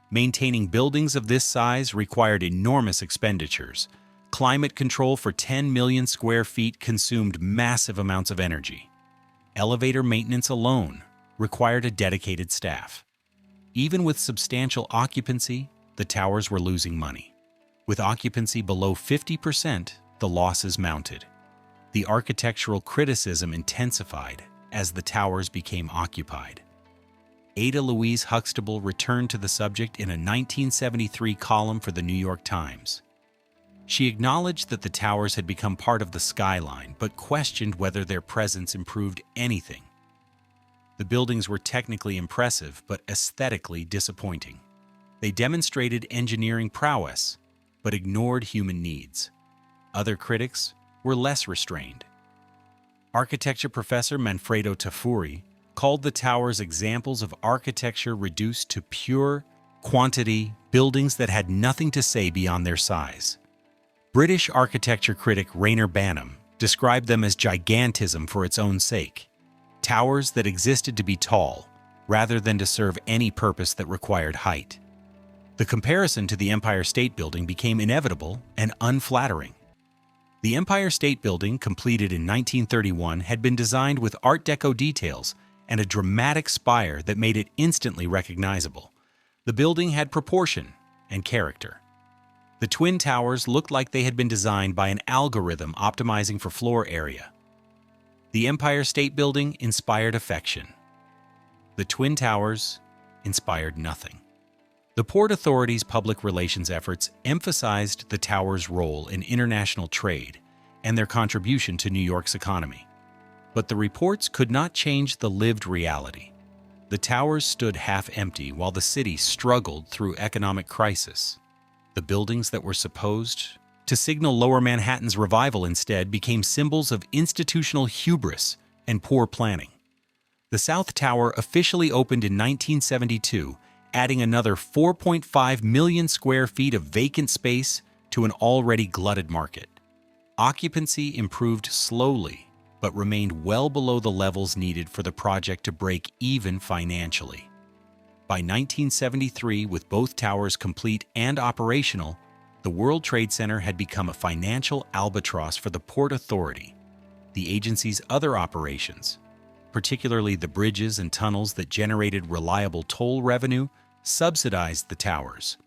Maintaining buildings of this size required enormous expenditures. Climate control for 10 million square feet consumed massive amounts of energy. Elevator maintenance alone required a dedicated staff. Even with substantial occupancy, the towers were losing money. With occupancy below 50%, the losses mounted. The architectural criticism intensified as the towers became occupied. Ada Louise Huxtable returned to the subject in a 1973 column for the New York Times. She acknowledged that the towers had become part of the skyline, but questioned whether their presence improved anything. The buildings were technically impressive, but aesthetically disappointing. They demonstrated engineering prowess, but ignored human needs. Other critics were less restrained. Architecture professor Manfredo Tafuri called the towers examples of architecture reduced to pure quantity, buildings that had nothing to say beyond their size. British architecture critic Rayner Banham described them as gigantism for its own sake, towers that existed to be tall rather than to serve any purpose that required height. The comparison to the Empire State Building became inevitable and unflattering. The Empire State Building, completed in 1931, had been designed with Art Deco details and a dramatic spire that made it instantly recognizable. The building had proportion and character. The Twin Towers looked like they had been designed by an algorithm optimizing for floor area. The Empire State Building inspired affection. The Twin Towers inspired nothing. The Port Authority's public relations efforts emphasized the towers' role in international trade and their contribution to New York's economy. But the reports could not change the lived reality. The towers stood half empty while the city struggled through economic crisis. The buildings that were supposed to signal Lower Manhattan's revival instead became symbols of institutional hubris and poor planning. The South Tower officially opened in 1972, adding another 4.5 million square feet of vacant space to an already glutted market. Occupancy improved slowly, but remained well below the levels needed for the project to break even financially. By 1973, with both towers complete and operational, the World Trade Center had become a financial albatross for the Port Authority. The agency's other operations, particularly the bridges and tunnels that generated reliable toll revenue, subsidized the towers.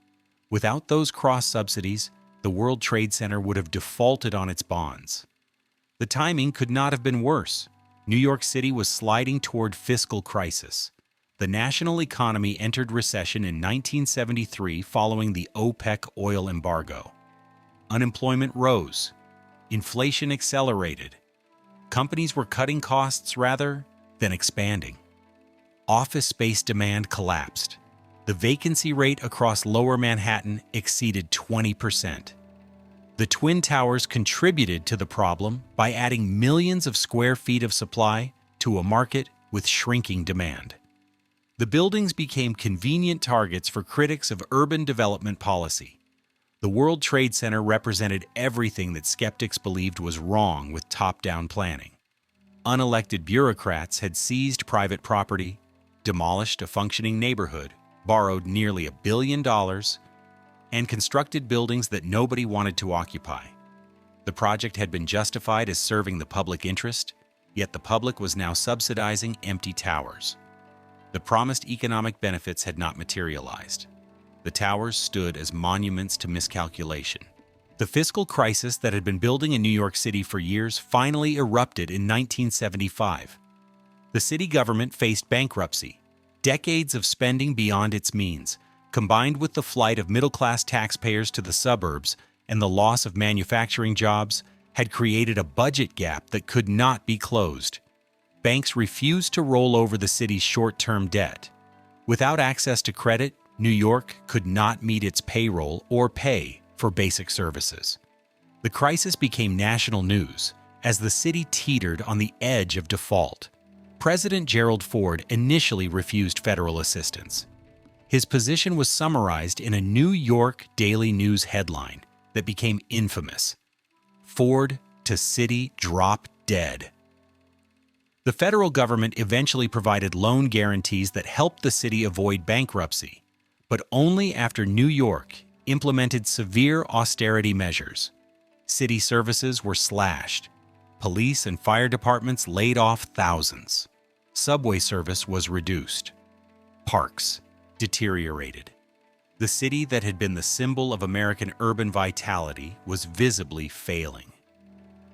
Without those cross-subsidies, the World Trade Center would have defaulted on its bonds. The timing could not have been worse. New York City was sliding toward fiscal crisis. The national economy entered recession in 1973 following the OPEC oil embargo. Unemployment rose. Inflation accelerated. Companies were cutting costs rather than expanding. Office space demand collapsed. The vacancy rate across Lower Manhattan exceeded 20%. The Twin Towers contributed to the problem by adding millions of square feet of supply to a market with shrinking demand. The buildings became convenient targets for critics of urban development policy. The World Trade Center represented everything that skeptics believed was wrong with top-down planning. Unelected bureaucrats had seized private property, demolished a functioning neighborhood, borrowed nearly $1 billion, and constructed buildings that nobody wanted to occupy. The project had been justified as serving the public interest, Yet the public was now subsidizing empty towers. The promised economic benefits had not materialized. The towers stood as monuments to miscalculation. The fiscal crisis that had been building in New York City for years finally erupted in 1975. The city government faced bankruptcy. Decades of spending beyond its means, combined with the flight of middle-class taxpayers to the suburbs and the loss of manufacturing jobs, had created a budget gap that could not be closed. Banks refused to roll over the city's short-term debt. Without access to credit, New York could not meet its payroll or pay for basic services. The crisis became national news as the city teetered on the edge of default. President Gerald Ford initially refused federal assistance. His position was summarized in a New York Daily News headline that became infamous: "Ford to city drop dead." The federal government eventually provided loan guarantees that helped the city avoid bankruptcy, but only after New York implemented severe austerity measures. City services were slashed. Police and fire departments laid off thousands. Subway service was reduced. Parks deteriorated. The city that had been the symbol of American urban vitality was visibly failing.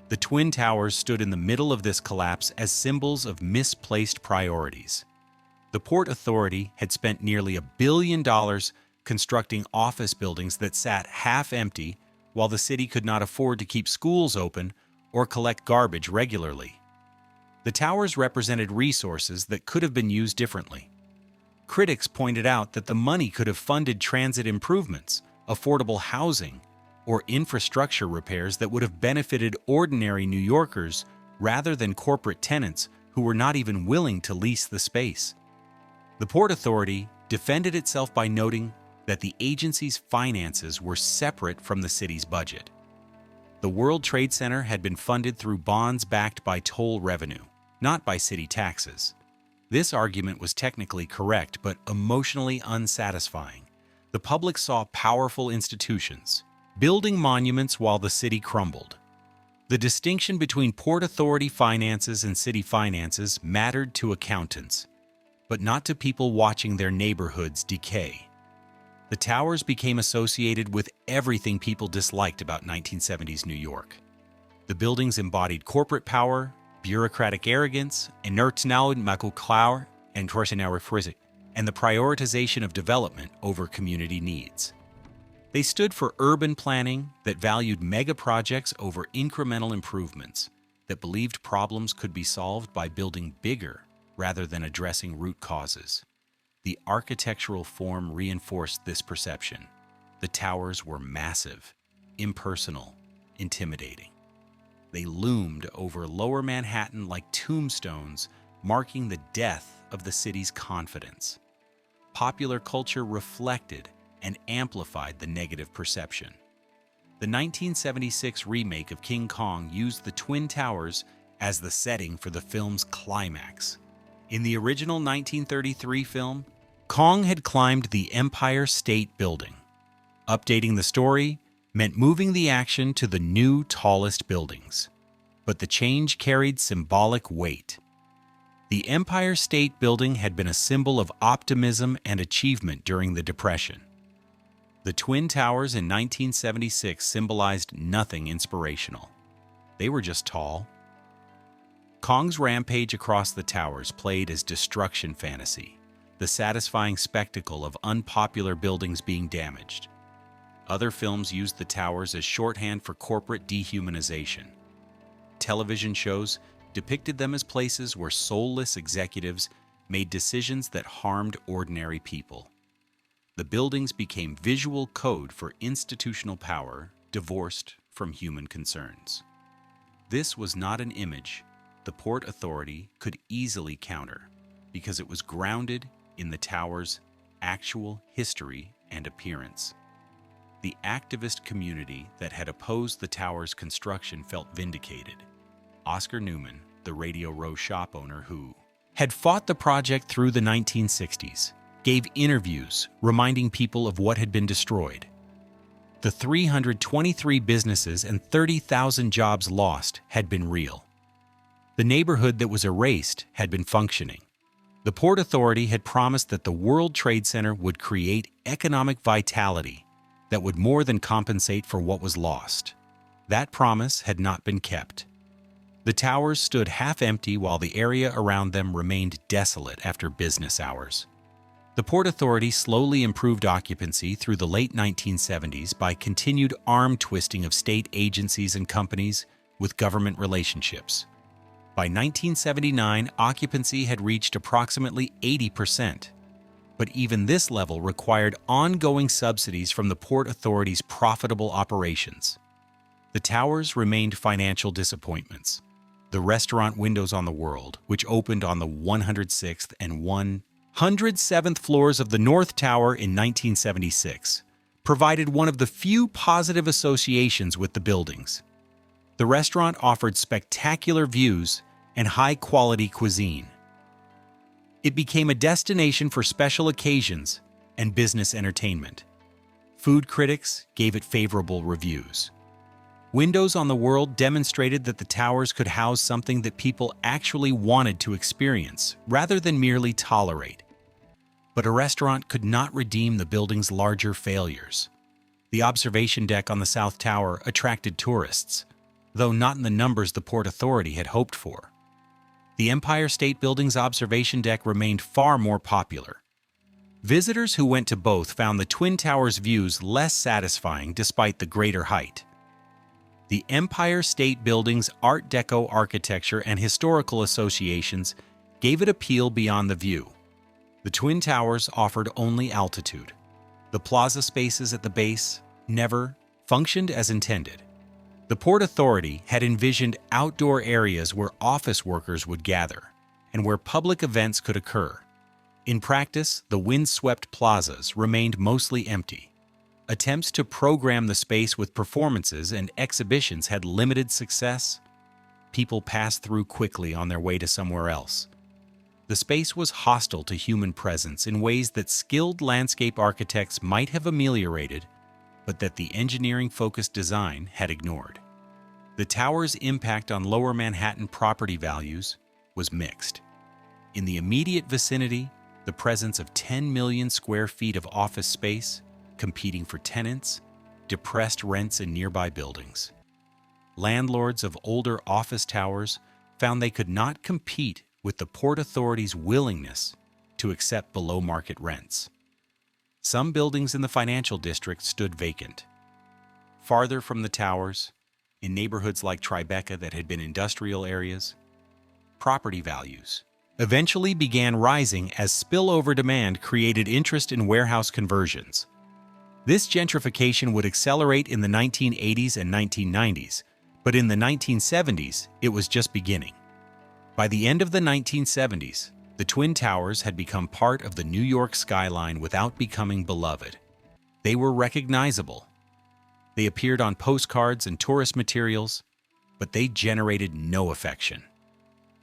The Twin Towers stood in the middle of this collapse as symbols of misplaced priorities. The Port Authority had spent nearly $1 billion constructing office buildings that sat half empty while the city could not afford to keep schools open or collect garbage regularly. The towers represented resources that could have been used differently. Critics pointed out that the money could have funded transit improvements, affordable housing, or infrastructure repairs that would have benefited ordinary New Yorkers rather than corporate tenants who were not even willing to lease the space. The Port Authority defended itself by noting that the agency's finances were separate from the city's budget. The World Trade Center had been funded through bonds backed by toll revenue, not by city taxes. This argument was technically correct, but emotionally unsatisfying. The public saw powerful institutions building monuments while the city crumbled. The distinction between Port Authority finances and city finances mattered to accountants, but not to people watching their neighborhoods decay. The towers became associated with everything people disliked about 1970s New York. The buildings embodied corporate power, bureaucratic arrogance, and the prioritization of development over community needs. They stood for urban planning that valued mega projects over incremental improvements, that believed problems could be solved by building bigger rather than addressing root causes. The architectural form reinforced this perception. The towers were massive, impersonal, intimidating. They loomed over lower Manhattan like tombstones, marking the death of the city's confidence. Popular culture reflected and amplified the negative perception. The 1976 remake of King Kong used the Twin Towers as the setting for the film's climax. In the original 1933 film, Kong had climbed the Empire State Building. Updating the story meant moving the action to the new tallest buildings. But the change carried symbolic weight. The Empire State Building had been a symbol of optimism and achievement during the Depression. The Twin Towers in 1976 symbolized nothing inspirational. They were just tall. Kong's rampage across the towers played as destruction fantasy, the satisfying spectacle of unpopular buildings being damaged. Other films used the towers as shorthand for corporate dehumanization. Television shows depicted them as places where soulless executives made decisions that harmed ordinary people. The buildings became visual code for institutional power, divorced from human concerns. This was not an image the Port Authority could easily counter, because it was grounded in the tower's actual history and appearance. The activist community that had opposed the tower's construction felt vindicated. Oscar Newman, the Radio Row shop owner who had fought the project through the 1960s, gave interviews reminding people of what had been destroyed. The 323 businesses and 30,000 jobs lost had been real. The neighborhood that was erased had been functioning. The Port Authority had promised that the World Trade Center would create economic vitality that would more than compensate for what was lost. That promise had not been kept. The towers stood half empty while the area around them remained desolate after business hours. The Port Authority slowly improved occupancy through the late 1970s by continued arm twisting of state agencies and companies with government relationships. By 1979, occupancy had reached approximately 80%, but even this level required ongoing subsidies from the Port Authority's profitable operations. The towers remained financial disappointments. The restaurant Windows on the World, which opened on the 106th and 107th floors of the North Tower in 1976, provided one of the few positive associations with the buildings. The restaurant offered spectacular views and high-quality cuisine. It became a destination for special occasions and business entertainment. Food critics gave it favorable reviews. Windows on the World demonstrated that the towers could house something that people actually wanted to experience, rather than merely tolerate. But a restaurant could not redeem the building's larger failures. The observation deck on the South Tower attracted tourists, though not in the numbers the Port Authority had hoped for. The Empire State Building's observation deck remained far more popular. Visitors who went to both found the Twin Towers' views less satisfying despite the greater height. The Empire State Building's Art Deco architecture and historical associations gave it appeal beyond the view. The Twin Towers offered only altitude. The plaza spaces at the base never functioned as intended. The Port Authority had envisioned outdoor areas where office workers would gather and where public events could occur. In practice, the windswept plazas remained mostly empty. Attempts to program the space with performances and exhibitions had limited success. People passed through quickly on their way to somewhere else. The space was hostile to human presence in ways that skilled landscape architects might have ameliorated, but that the engineering-focused design had ignored. The tower's impact on Lower Manhattan property values was mixed. In the immediate vicinity, the presence of 10 million square feet of office space, competing for tenants, depressed rents in nearby buildings. Landlords of older office towers found they could not compete with the Port Authority's willingness to accept below-market rents. Some buildings in the financial district stood vacant. Farther from the towers, in neighborhoods like Tribeca that had been industrial areas, property values eventually began rising as spillover demand created interest in warehouse conversions. This gentrification would accelerate in the 1980s and 1990s, but in the 1970s, it was just beginning. By the end of the 1970s, the Twin Towers had become part of the New York skyline without becoming beloved. They were recognizable. They appeared on postcards and tourist materials, but they generated no affection.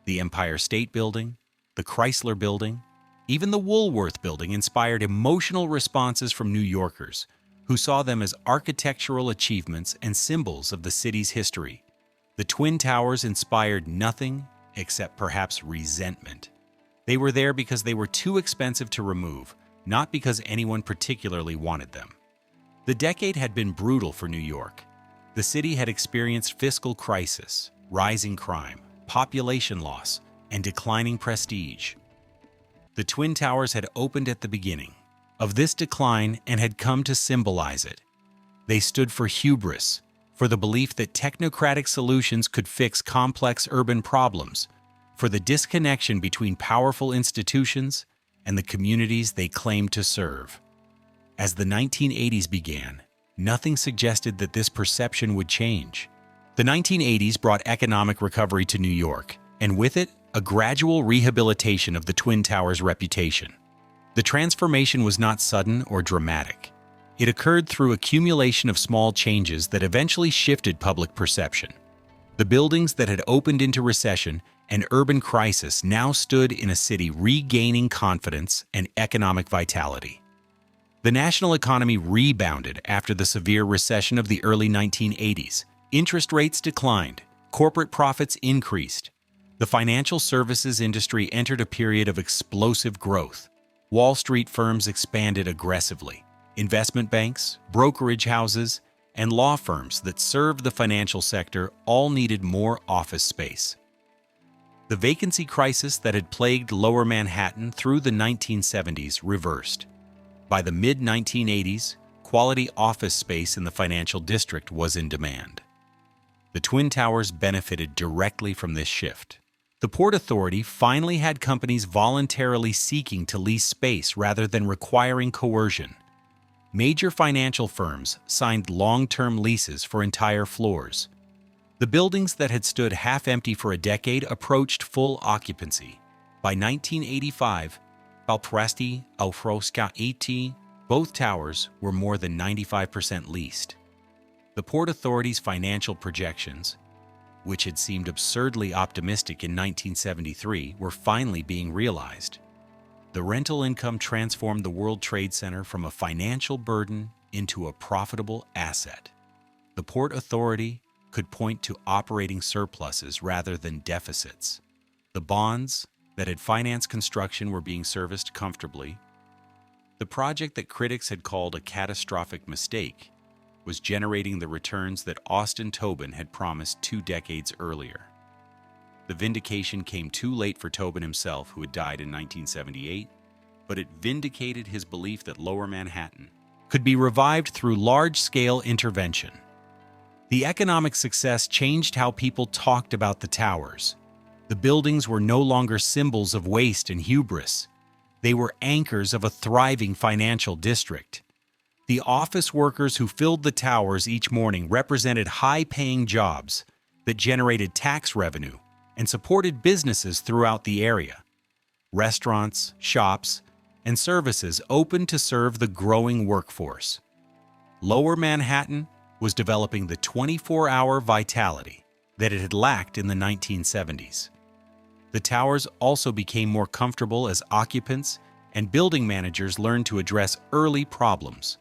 The Empire State Building, the Chrysler Building, even the Woolworth Building inspired emotional responses from New Yorkers, who saw them as architectural achievements and symbols of the city's history. The Twin Towers inspired nothing except perhaps resentment. They were there because they were too expensive to remove, not because anyone particularly wanted them. The decade had been brutal for New York. The city had experienced fiscal crisis, rising crime, population loss, and declining prestige. The Twin Towers had opened at the beginning of this decline and had come to symbolize it. They stood for hubris, for the belief that technocratic solutions could fix complex urban problems, for the disconnection between powerful institutions and the communities they claimed to serve. As the 1980s began, nothing suggested that this perception would change. The 1980s brought economic recovery to New York, and with it, a gradual rehabilitation of the Twin Towers' reputation. The transformation was not sudden or dramatic. It occurred through accumulation of small changes that eventually shifted public perception. The buildings that had opened into recession and urban crisis now stood in a city regaining confidence and economic vitality. The national economy rebounded after the severe recession of the early 1980s. Interest rates declined, corporate profits increased. The financial services industry entered a period of explosive growth. Wall Street firms expanded aggressively. Investment banks, brokerage houses, and law firms that served the financial sector all needed more office space. The vacancy crisis that had plagued Lower Manhattan through the 1970s reversed. By the mid-1980s, quality office space in the financial district was in demand. The Twin Towers benefited directly from this shift. The Port Authority finally had companies voluntarily seeking to lease space rather than requiring coercion. Major financial firms signed long-term leases for entire floors. The buildings that had stood half-empty for a decade approached full occupancy. By 1985, Valpresti, Aufroska et, both towers were more than 95% leased. The Port Authority's financial projections, which had seemed absurdly optimistic in 1973, were finally being realized. The rental income transformed the World Trade Center from a financial burden into a profitable asset. The Port Authority could point to operating surpluses rather than deficits. The bonds that had financed construction were being serviced comfortably. The project that critics had called a catastrophic mistake was generating the returns that Austin Tobin had promised 2 decades earlier. The vindication came too late for Tobin himself, who had died in 1978, but it vindicated his belief that Lower Manhattan could be revived through large-scale intervention. The economic success changed how people talked about the towers. The buildings were no longer symbols of waste and hubris. They were anchors of a thriving financial district. The office workers who filled the towers each morning represented high-paying jobs that generated tax revenue and supported businesses throughout the area. Restaurants, shops, and services opened to serve the growing workforce. Lower Manhattan was developing the 24-hour vitality that it had lacked in the 1970s. The towers also became more comfortable as occupants and building managers learned to address early problems.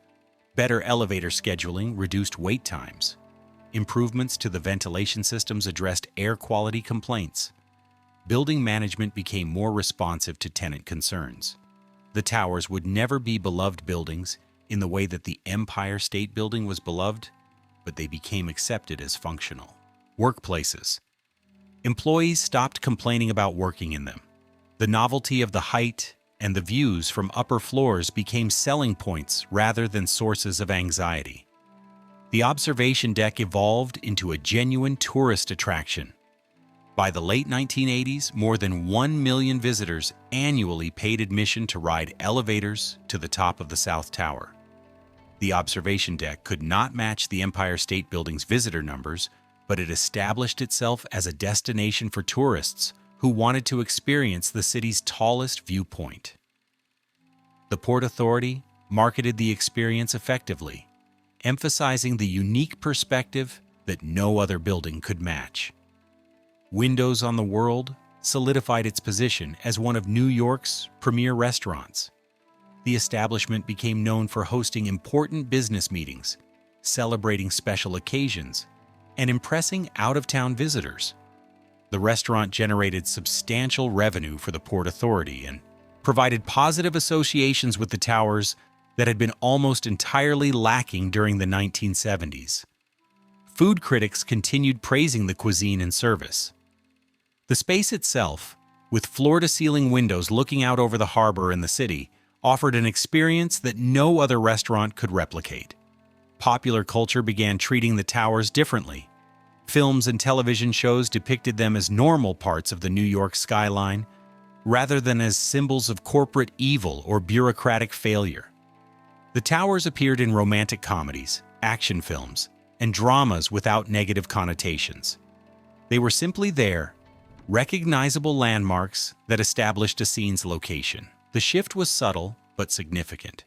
Better elevator scheduling reduced wait times. Improvements to the ventilation systems addressed air quality complaints. Building management became more responsive to tenant concerns. The towers would never be beloved buildings in the way that the Empire State Building was beloved, but they became accepted as functional. Workplaces. Employees stopped complaining about working in them. The novelty of the height and the views from upper floors became selling points rather than sources of anxiety. The observation deck evolved into a genuine tourist attraction. By the late 1980s, more than 1 million visitors annually paid admission to ride elevators to the top of the South Tower. The observation deck could not match the Empire State Building's visitor numbers, but it established itself as a destination for tourists who wanted to experience the city's tallest viewpoint. The Port Authority marketed the experience effectively, emphasizing the unique perspective that no other building could match. Windows on the World solidified its position as one of New York's premier restaurants. The establishment became known for hosting important business meetings, celebrating special occasions, and impressing out-of-town visitors. The restaurant generated substantial revenue for the Port Authority and provided positive associations with the towers that had been almost entirely lacking during the 1970s. Food critics continued praising the cuisine and service. The space itself, with floor-to-ceiling windows looking out over the harbor and the city, offered an experience that no other restaurant could replicate. Popular culture began treating the towers differently. Films and television shows depicted them as normal parts of the New York skyline, rather than as symbols of corporate evil or bureaucratic failure. The towers appeared in romantic comedies, action films, and dramas without negative connotations. They were simply there, recognizable landmarks that established a scene's location. The shift was subtle but significant.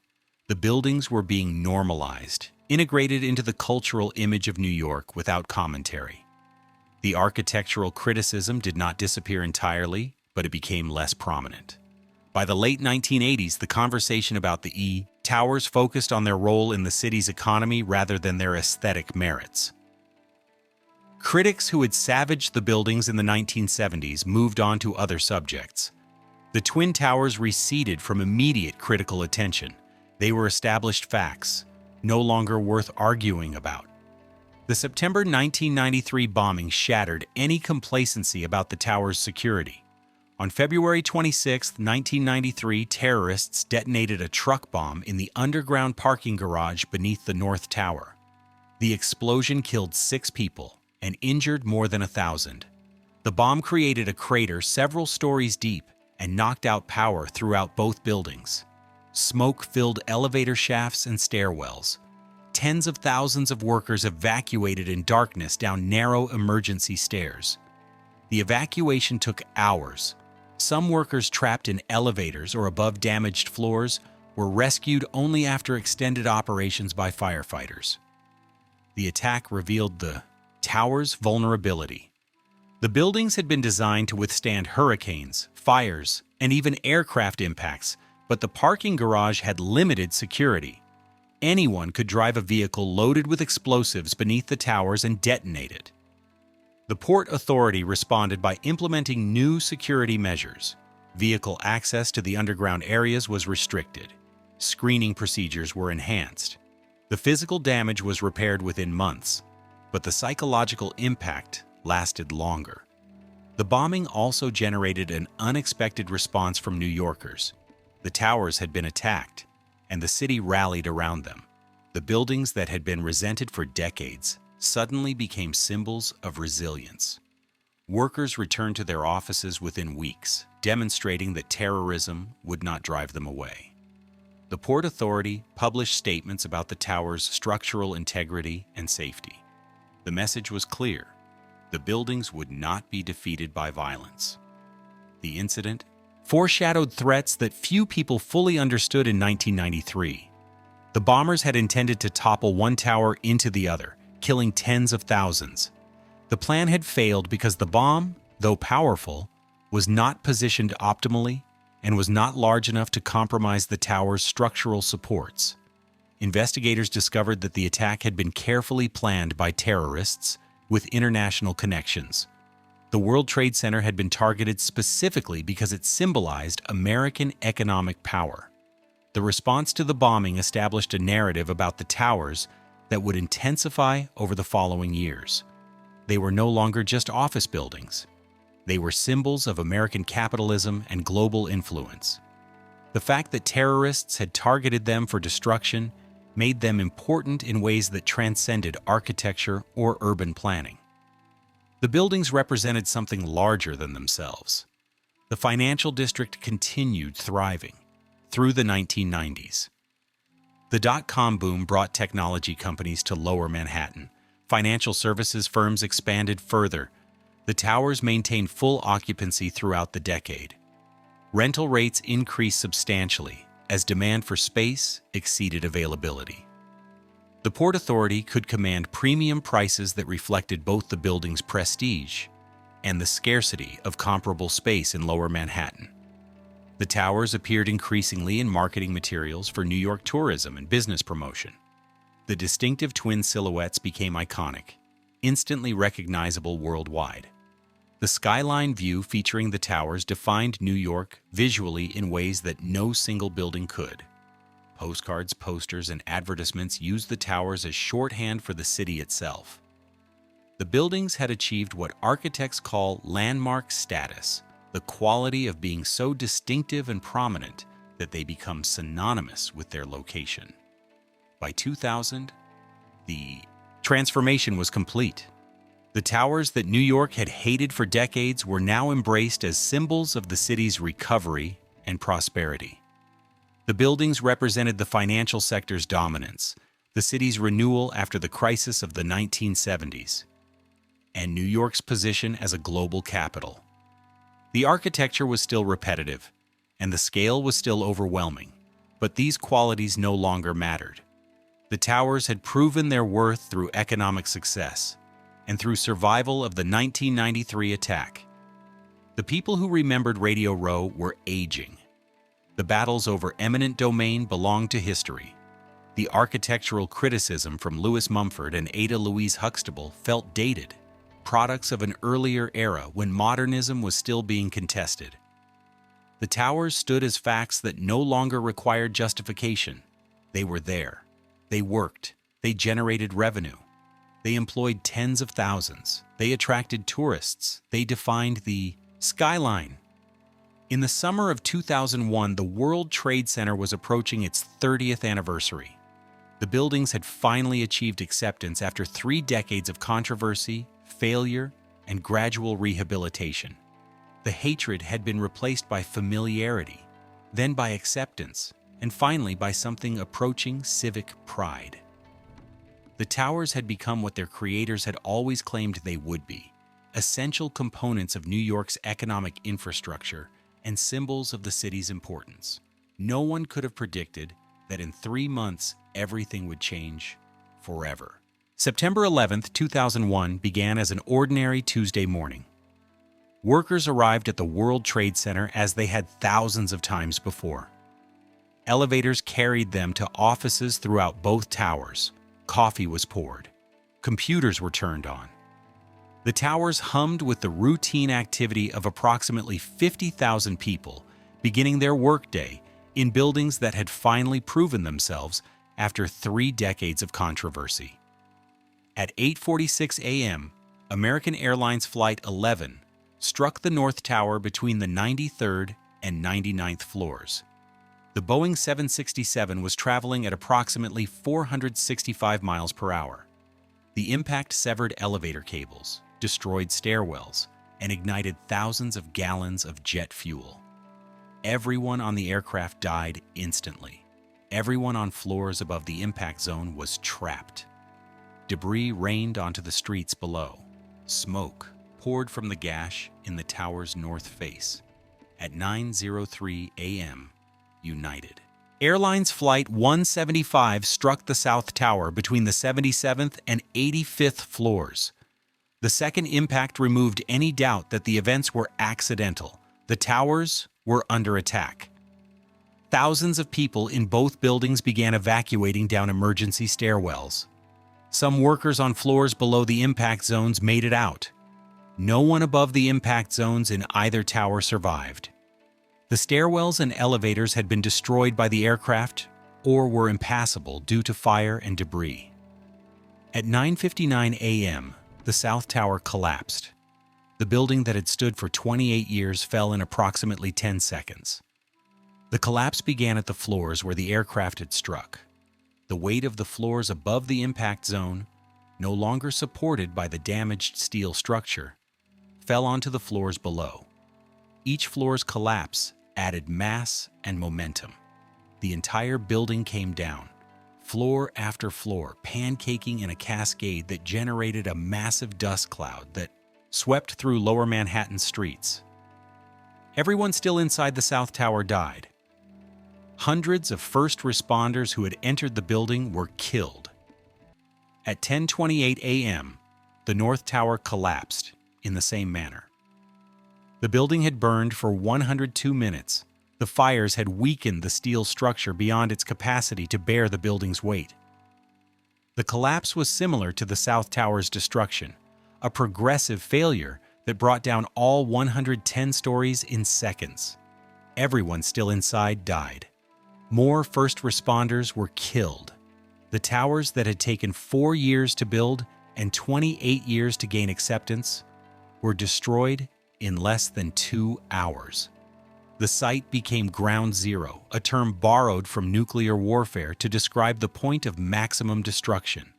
The buildings were being normalized, integrated into the cultural image of New York without commentary. The architectural criticism did not disappear entirely, but it became less prominent. By the late 1980s, the conversation about the towers focused on their role in the city's economy rather than their aesthetic merits. Critics who had savaged the buildings in the 1970s moved on to other subjects. The Twin Towers receded from immediate critical attention. They were established facts, no longer worth arguing about. The September 1993 bombing shattered any complacency about the tower's security. On February 26, 1993, terrorists detonated a truck bomb in the underground parking garage beneath the North Tower. The explosion killed 6 people and injured more than 1,000. The bomb created a crater several stories deep and knocked out power throughout both buildings. Smoke filled elevator shafts and stairwells. Tens of thousands of workers evacuated in darkness down narrow emergency stairs. The evacuation took hours. Some workers trapped in elevators or above damaged floors were rescued only after extended operations by firefighters. The attack revealed the tower's vulnerability. The buildings had been designed to withstand hurricanes, fires, and even aircraft impacts, but the parking garage had limited security. Anyone could drive a vehicle loaded with explosives beneath the towers and detonate it. The Port Authority responded by implementing new security measures. Vehicle access to the underground areas was restricted. Screening procedures were enhanced. The physical damage was repaired within months, but the psychological impact lasted longer. The bombing also generated an unexpected response from New Yorkers. The towers had been attacked, and the city rallied around them. The buildings that had been resented for decades suddenly became symbols of resilience. Workers returned to their offices within weeks, demonstrating that terrorism would not drive them away. The Port Authority published statements about the tower's structural integrity and safety. The message was clear: the buildings would not be defeated by violence. The incident foreshadowed threats that few people fully understood in 1993. The bombers had intended to topple one tower into the other, killing tens of thousands. The plan had failed because the bomb, though powerful, was not positioned optimally and was not large enough to compromise the tower's structural supports. Investigators discovered that the attack had been carefully planned by terrorists with international connections. The World Trade Center had been targeted specifically because it symbolized American economic power. The response to the bombing established a narrative about the towers that would intensify over the following years. They were no longer just office buildings. They were symbols of American capitalism and global influence. The fact that terrorists had targeted them for destruction made them important in ways that transcended architecture or urban planning. The buildings represented something larger than themselves. The financial district continued thriving through the 1990s. The dot-com boom brought technology companies to Lower Manhattan. Financial services firms expanded further. The towers maintained full occupancy throughout the decade. Rental rates increased substantially as demand for space exceeded availability. The Port Authority could command premium prices that reflected both the building's prestige and the scarcity of comparable space in Lower Manhattan. The towers appeared increasingly in marketing materials for New York tourism and business promotion. The distinctive twin silhouettes became iconic, instantly recognizable worldwide. The skyline view featuring the towers defined New York visually in ways that no single building could. Postcards, posters, and advertisements used the towers as shorthand for the city itself. The buildings had achieved what architects call landmark status, the quality of being so distinctive and prominent that they become synonymous with their location. By 2000, the transformation was complete. The towers that New York had hated for decades were now embraced as symbols of the city's recovery and prosperity. The buildings represented the financial sector's dominance, the city's renewal after the crisis of the 1970s, and New York's position as a global capital. The architecture was still repetitive, and the scale was still overwhelming, but these qualities no longer mattered. The towers had proven their worth through economic success and through survival of the 1993 attack. The people who remembered Radio Row were aging. The battles over eminent domain belonged to history. The architectural criticism from Louis Mumford and Ada Louise Huxtable felt dated. products of an earlier era when modernism was still being contested. The towers stood as facts that no longer required justification. They were there. They worked. They generated revenue. They employed tens of thousands. They attracted tourists. They defined the skyline. In the summer of 2001, the World Trade Center was approaching its 30th anniversary. The buildings had finally achieved acceptance after 3 decades of controversy, failure, and gradual rehabilitation. The hatred had been replaced by familiarity, then by acceptance, and finally by something approaching civic pride. The towers had become what their creators had always claimed they would be, essential components of New York's economic infrastructure and symbols of the city's importance. No one could have predicted that in 3 months everything would change forever. September 11, 2001 began as an ordinary Tuesday morning. Workers arrived at the World Trade Center as they had thousands of times before. Elevators carried them to offices throughout both towers. Coffee was poured. Computers were turned on. The towers hummed with the routine activity of approximately 50,000 people beginning their workday in buildings that had finally proven themselves after 3 decades of controversy. At 8:46 a.m., American Airlines Flight 11 struck the North Tower between the 93rd and 99th floors. The Boeing 767 was traveling at approximately 465 miles per hour. The impact severed elevator cables, destroyed stairwells, and ignited thousands of gallons of jet fuel. Everyone on the aircraft died instantly. Everyone on floors above the impact zone was trapped. Debris rained onto the streets below. Smoke poured from the gash in the tower's north face. At 9:03 a.m., United Airlines Flight 175 struck the South Tower between the 77th and 85th floors. The second impact removed any doubt that the events were accidental. The towers were under attack. Thousands of people in both buildings began evacuating down emergency stairwells. Some workers on floors below the impact zones made it out. No one above the impact zones in either tower survived. The stairwells and elevators had been destroyed by the aircraft or were impassable due to fire and debris. At 9:59 a.m., the South Tower collapsed. The building that had stood for 28 years fell in approximately 10 seconds. The collapse began at the floors where the aircraft had struck. The weight of the floors above the impact zone, no longer supported by the damaged steel structure, fell onto the floors below. Each floor's collapse added mass and momentum. The entire building came down, floor after floor, pancaking in a cascade that generated a massive dust cloud that swept through lower Manhattan streets. Everyone still inside the South Tower died. Hundreds of first responders who had entered the building were killed. At 10:28 a.m., the North Tower collapsed in the same manner. The building had burned for 102 minutes. The fires had weakened the steel structure beyond its capacity to bear the building's weight. The collapse was similar to the South Tower's destruction, a progressive failure that brought down all 110 stories in seconds. Everyone still inside died. More first responders were killed. The towers that had taken 4 years to build and 28 years to gain acceptance were destroyed in less than 2 hours. The site became Ground Zero, a term borrowed from nuclear warfare to describe the point of maximum destruction.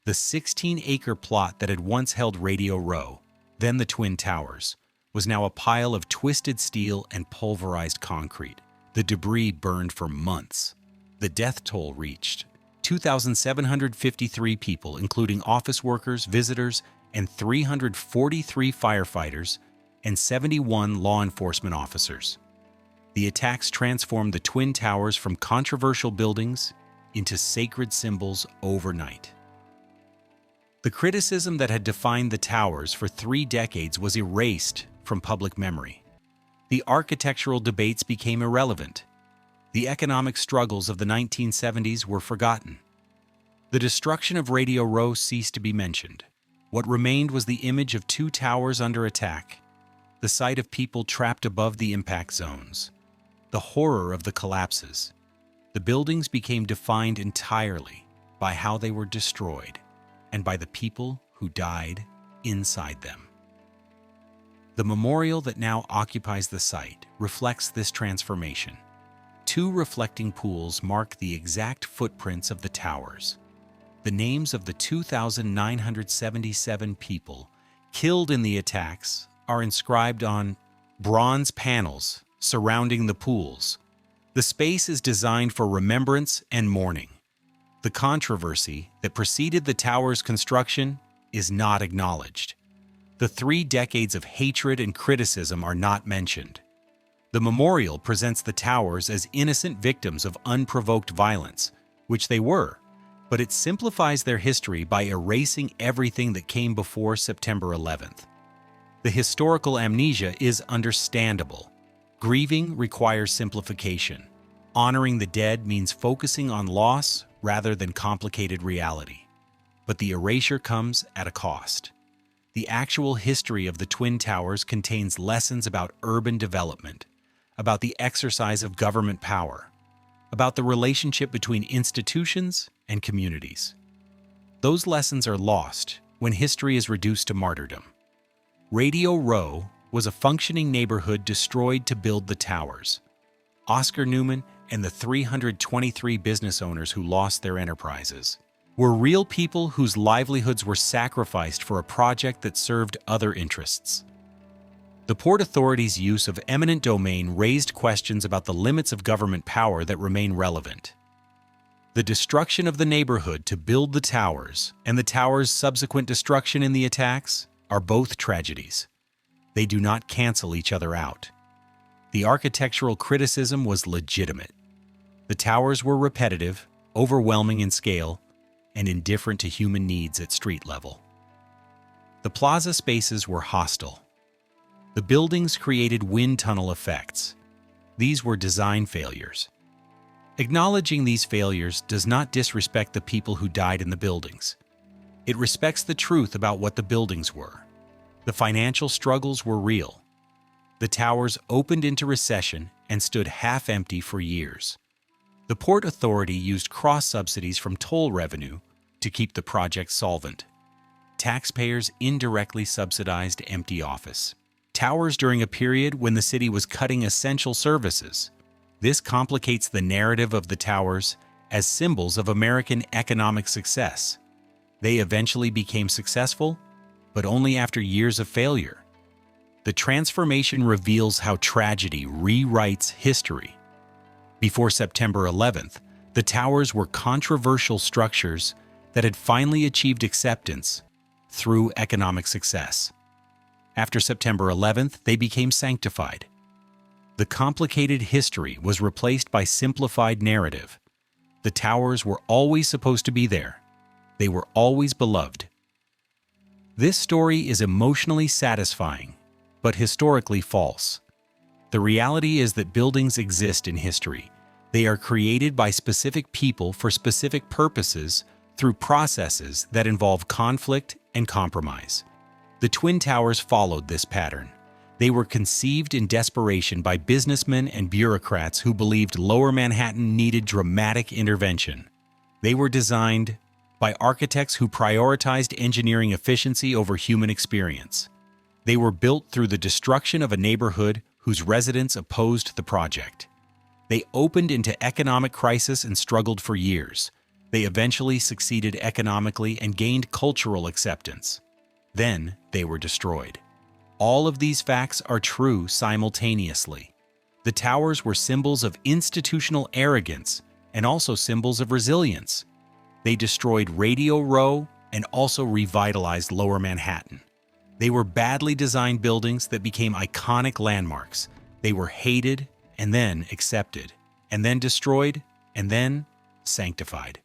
The 16-acre plot that had once held Radio Row, then the Twin Towers, was now a pile of twisted steel and pulverized concrete. The debris burned for months. The death toll reached 2,753 people, including office workers, visitors, and 343 firefighters and 71 law enforcement officers. The attacks transformed the Twin Towers from controversial buildings into sacred symbols overnight. The criticism that had defined the towers for 3 decades was erased from public memory. The architectural debates became irrelevant. The economic struggles of the 1970s were forgotten. The destruction of Radio Row ceased to be mentioned. What remained was the image of two towers under attack, the sight of people trapped above the impact zones, the horror of the collapses. The buildings became defined entirely by how they were destroyed and by the people who died inside them. The memorial that now occupies the site reflects this transformation. Two reflecting pools mark the exact footprints of the towers. The names of the 2,977 people killed in the attacks are inscribed on bronze panels surrounding the pools. The space is designed for remembrance and mourning. The controversy that preceded the tower's construction is not acknowledged. The 3 decades of hatred and criticism are not mentioned. The memorial presents the towers as innocent victims of unprovoked violence, which they were, but it simplifies their history by erasing everything that came before September 11th. The historical amnesia is understandable. Grieving requires simplification. Honoring the dead means focusing on loss rather than complicated reality. But the erasure comes at a cost. The actual history of the Twin Towers contains lessons about urban development, about the exercise of government power, about the relationship between institutions and communities. Those lessons are lost when history is reduced to martyrdom. Radio Row was a functioning neighborhood destroyed to build the towers. Oscar Newman and the 323 business owners who lost their enterprises were real people whose livelihoods were sacrificed for a project that served other interests. The Port Authority's use of eminent domain raised questions about the limits of government power that remain relevant. The destruction of the neighborhood to build the towers and the towers' subsequent destruction in the attacks are both tragedies. They do not cancel each other out. The architectural criticism was legitimate. The towers were repetitive, overwhelming in scale, and indifferent to human needs at street level. The plaza spaces were hostile. The buildings created wind tunnel effects. These were design failures. Acknowledging these failures does not disrespect the people who died in the buildings. It respects the truth about what the buildings were. The financial struggles were real. The towers opened into recession and stood half-empty for years. The Port Authority used cross-subsidies from toll revenue to keep the project solvent. Taxpayers indirectly subsidized empty office towers during a period when the city was cutting essential services. This complicates the narrative of the towers as symbols of American economic success. They eventually became successful, but only after years of failure. The transformation reveals how tragedy rewrites history. Before September 11th, the towers were controversial structures that had finally achieved acceptance through economic success. After September 11th, they became sanctified. The complicated history was replaced by simplified narrative. The towers were always supposed to be there. They were always beloved. This story is emotionally satisfying, but historically false. The reality is that buildings exist in history. They are created by specific people for specific purposes through processes that involve conflict and compromise. The Twin Towers followed this pattern. They were conceived in desperation by businessmen and bureaucrats who believed Lower Manhattan needed dramatic intervention. They were designed by architects who prioritized engineering efficiency over human experience. They were built through the destruction of a neighborhood whose residents opposed the project. They opened into economic crisis and struggled for years. They eventually succeeded economically and gained cultural acceptance. Then they were destroyed. All of these facts are true simultaneously. The towers were symbols of institutional arrogance and also symbols of resilience. They destroyed Radio Row and also revitalized Lower Manhattan. They were badly designed buildings that became iconic landmarks. They were hated and then accepted, and then destroyed, and then sanctified.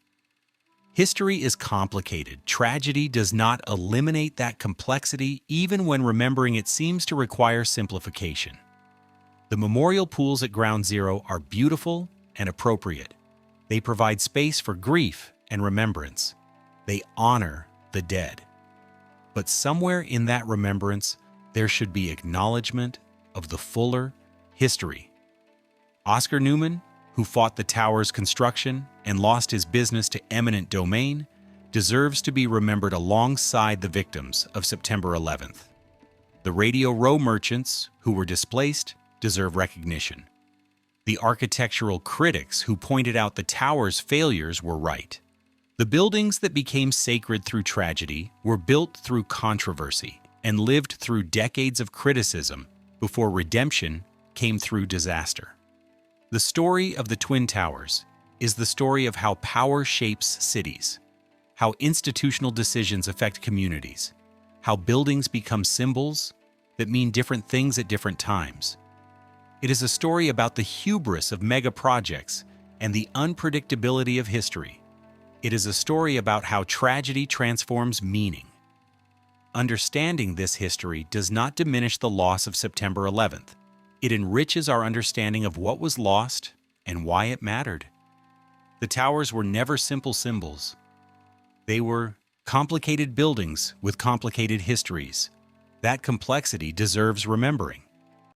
History is complicated. Tragedy does not eliminate that complexity even when remembering it seems to require simplification. The memorial pools at Ground Zero are beautiful and appropriate. They provide space for grief and remembrance. They honor the dead. But somewhere in that remembrance, there should be acknowledgement of the fuller history. Oscar Newman, who fought the tower's construction and lost his business to eminent domain, deserves to be remembered alongside the victims of September 11th. The Radio Row merchants, who were displaced, deserve recognition. The architectural critics who pointed out the tower's failures were right. The buildings that became sacred through tragedy were built through controversy and lived through decades of criticism before redemption came through disaster. The story of the Twin Towers is the story of how power shapes cities, how institutional decisions affect communities, how buildings become symbols that mean different things at different times. It is a story about the hubris of mega projects and the unpredictability of history. It is a story about how tragedy transforms meaning. Understanding this history does not diminish the loss of September 11th. It enriches our understanding of what was lost and why it mattered. The towers were never simple symbols. They were complicated buildings with complicated histories. That complexity deserves remembering.